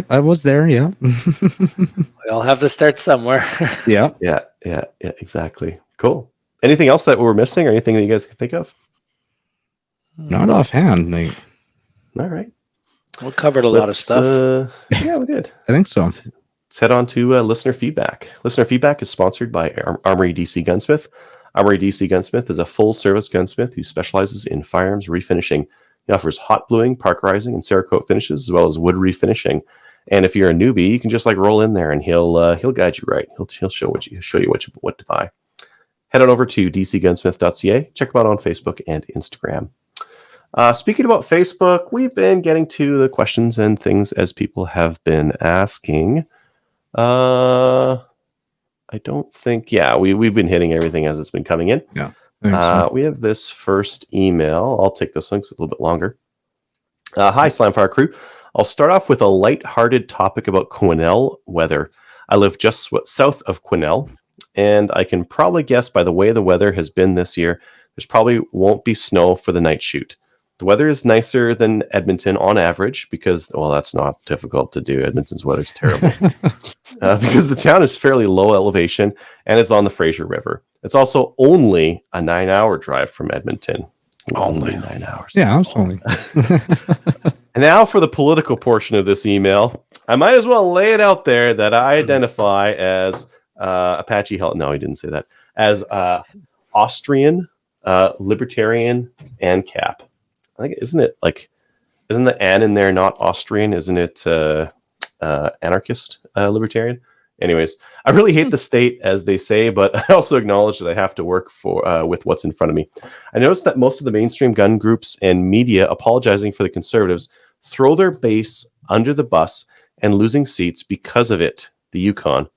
I was there. Yeah. We all have to start somewhere. Yeah, exactly. Cool. Anything else that we're missing, or anything that you guys can think of? Not offhand. All right. We covered a lot of stuff. Yeah, we did. I think so. Let's head on to listener feedback. Listener feedback is sponsored by Armory DC Gunsmith. Armory DC Gunsmith is a full-service gunsmith who specializes in firearms refinishing. He offers hot bluing, parkerizing, and Cerakote finishes, as well as wood refinishing. And if you're a newbie, you can just like roll in there, and he'll guide you right. He'll show you what to buy. Head on over to dcgunsmith.ca. Check him out on Facebook and Instagram. Speaking about Facebook, we've been getting to the questions and things as people have been asking. I don't think. Yeah, we've been hitting everything as it's been coming in. Yeah. We have this first email. I'll take this one. It's a little bit longer. Hi, Slamfire crew. I'll start off with a light-hearted topic about Quesnel weather. I live just south of Quesnel, and I can probably guess by the way the weather has been this year, there's probably won't be snow for the night shoot. The weather is nicer than Edmonton on average because, well, that's not difficult to do. Edmonton's weather's terrible. Because the town is fairly low elevation and is on the Fraser River. It's also only a 9-hour drive from Edmonton. Only 9 hours. Yeah, it's only. And now for the political portion of this email. I might as well lay it out there that I identify as Apache Hell. No, he didn't say that. As Austrian, libertarian, and Cap. I think, isn't the N in there not Austrian? Isn't it anarchist, libertarian? Anyways, I really hate the state, as they say, but I also acknowledge that I have to work with what's in front of me. I noticed that most of the mainstream gun groups and media apologizing for the conservatives throw their base under the bus and losing seats because of it. The Yukon.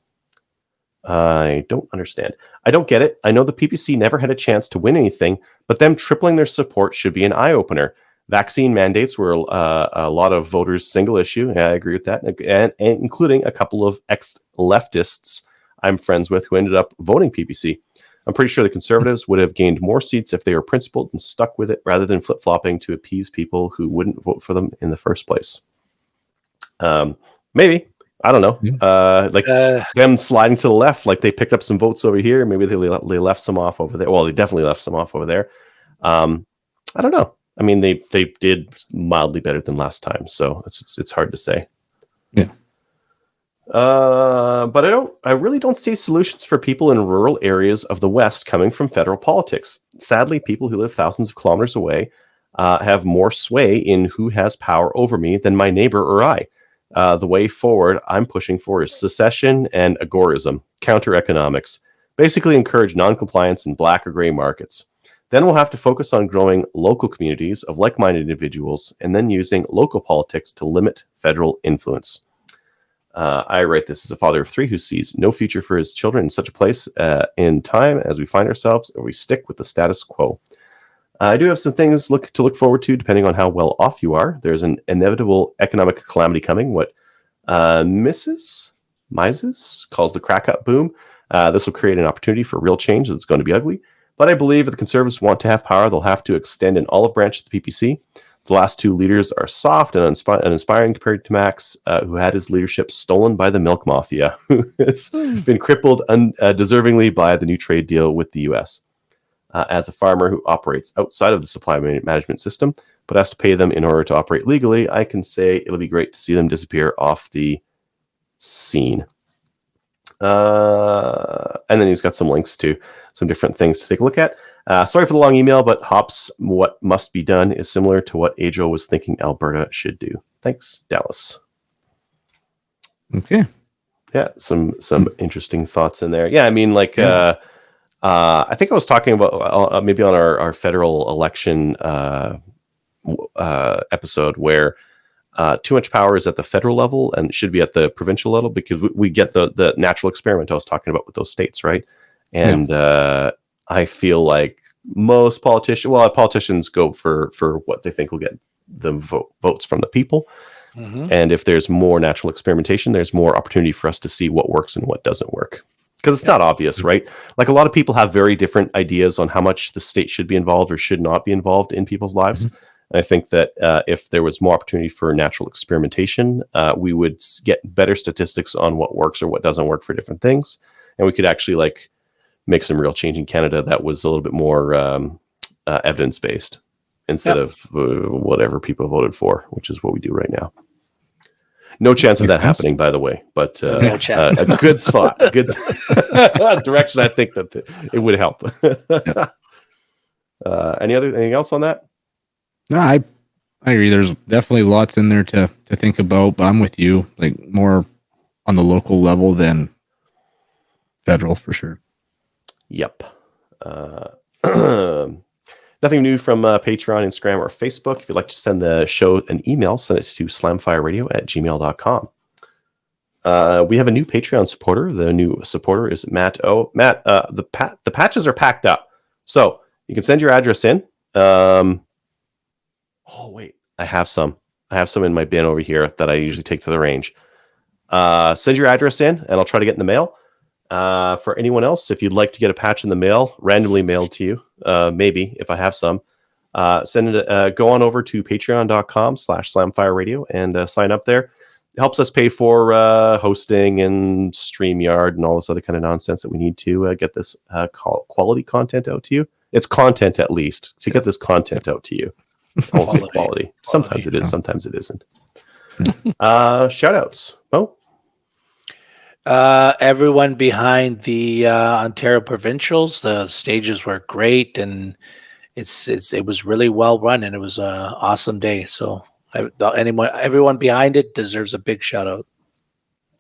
I don't understand. I don't get it. I know the PPC never had a chance to win anything, but them tripling their support should be an eye-opener. Vaccine mandates were a lot of voters' single issue. Yeah, I agree with that, and including a couple of ex-leftists I'm friends with who ended up voting PPC. I'm pretty sure the Conservatives would have gained more seats if they were principled and stuck with it rather than flip-flopping to appease people who wouldn't vote for them in the first place. Maybe. I don't know. Them sliding to the left, like they picked up some votes over here. Maybe they left some off over there. Well, they definitely left some off over there. I don't know. I mean, they did mildly better than last time, so it's hard to say. Yeah. But I really don't see solutions for people in rural areas of the West coming from federal politics. Sadly, people who live thousands of kilometers away have more sway in who has power over me than my neighbor or I. The way forward I'm pushing for is secession and agorism, counter economics. Basically encourage non-compliance in black or gray markets. Then we'll have to focus on growing local communities of like-minded individuals and then using local politics to limit federal influence. I write this as a father of three who sees no future for his children in such a place in time as we find ourselves, or we stick with the status quo. I do have some things to look forward to, depending on how well off you are. There's an inevitable economic calamity coming, what Mises calls the crack-up boom. This will create an opportunity for real change that's going to be ugly. But I believe if the Conservatives want to have power, they'll have to extend an olive branch to the PPC. The last two leaders are soft and uninspiring compared to Max, who had his leadership stolen by the milk mafia, who has been crippled undeservingly by the new trade deal with the U.S. As a farmer who operates outside of the supply management system, but has to pay them in order to operate legally, I can say it'll be great to see them disappear off the scene. And then he's got some links to some different things to take a look at. Sorry for the long email, but Hops, what must be done is similar to what Adriel was thinking Alberta should do. Thanks, Dallas. Okay. Yeah, some interesting thoughts in there. Yeah, I mean, like, I think I was talking about maybe on our federal election episode where too much power is at the federal level and should be at the provincial level because we get the natural experiment I was talking about with those states, right? And I feel like most politicians go for what they think will get them votes from the people. Mm-hmm. And if there's more natural experimentation, there's more opportunity for us to see what works and what doesn't work. Because it's not obvious, right? Like a lot of people have very different ideas on how much the state should be involved or should not be involved in people's lives. Mm-hmm. And I think that if there was more opportunity for natural experimentation, we would get better statistics on what works or what doesn't work for different things. And we could actually like make some real change in Canada that was a little bit more evidence-based instead of whatever people voted for, which is what we do right now. No chance of that happening, by the way, but no chance. A good thought, a good direction. I think that it would help. Anything else on that? No, I agree. There's definitely lots in there to think about, but I'm with you, like more on the local level than federal for sure. Yep. Nothing new from Patreon, Instagram, or Facebook. If you'd like to send the show an email, send it to slamfireradio@gmail.com. We have a new Patreon supporter. The new supporter is Matt O. Matt, the patches are packed up. So you can send your address in. Oh, wait. I have some in my bin over here that I usually take to the range. Send your address in, and I'll try to get in the mail. For anyone else, if you'd like to get a patch in the mail, randomly mailed to you, maybe if I have some, Go on over to patreon.com/slamfireradio and sign up there. It helps us pay for hosting and StreamYard and all this other kind of nonsense that we need to get this quality content out to you. It's content, at least, to get this content out to you. I won't say quality. Sometimes it is, sometimes it isn't. Shout outs. Mo? Everyone behind the Ontario Provincials, the stages were great, and it was really well run, and it was an awesome day. So everyone behind it deserves a big shout out.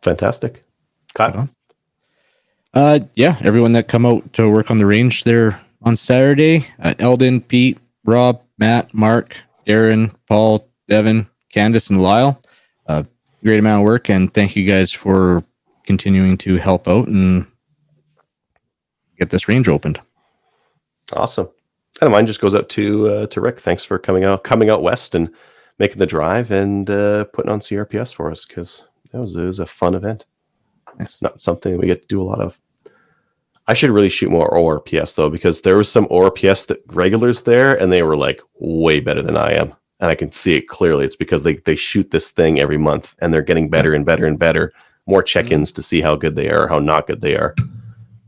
Fantastic. Kyle? Everyone that come out to work on the range there on Saturday, Eldon, Pete, Rob, Matt, Mark, Aaron, Paul, Devin, Candace, and Lyle. Great amount of work, and thank you guys for continuing to help out and get this range opened. Awesome. And mine just goes out to Rick. Thanks for coming out west and making the drive and putting on CRPS for us, because it was a fun event. Nice. Not something we get to do a lot of. I should really shoot more ORPS though, because there was some ORPS that regulars there, and they were like way better than I am, and I can see it clearly. It's because they shoot this thing every month, and they're getting better and better and better. More check-ins to see how good they are, how not good they are,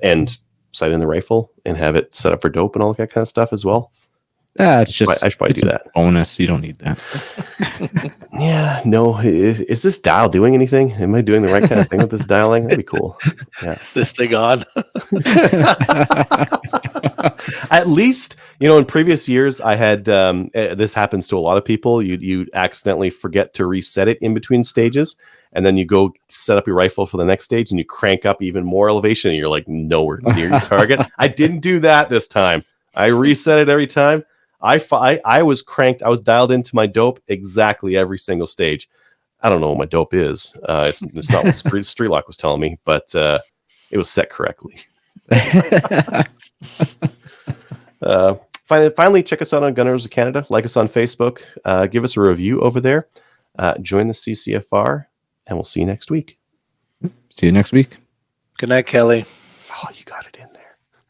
and sight in the rifle and have it set up for dope and all that kind of stuff as well. It's just I should probably do that. Bonus. You don't need that. Yeah, no. Is this dial doing anything? Am I doing the right kind of thing with this dialing? That'd be cool. Yeah. Is this thing on? At least, in previous years, I had this happens to a lot of people. You accidentally forget to reset it in between stages, and then you go set up your rifle for the next stage, and you crank up even more elevation, and you're like nowhere near your target. I didn't do that this time. I reset it every time. I was cranked. I was dialed into my dope exactly every single stage. I don't know what my dope is. It's not what Streetlock was telling me, but it was set correctly. Finally, check us out on Gunners of Canada. Like us on Facebook. Give us a review over there. Join the CCFR, and we'll see you next week. See you next week. Good night, Kelly.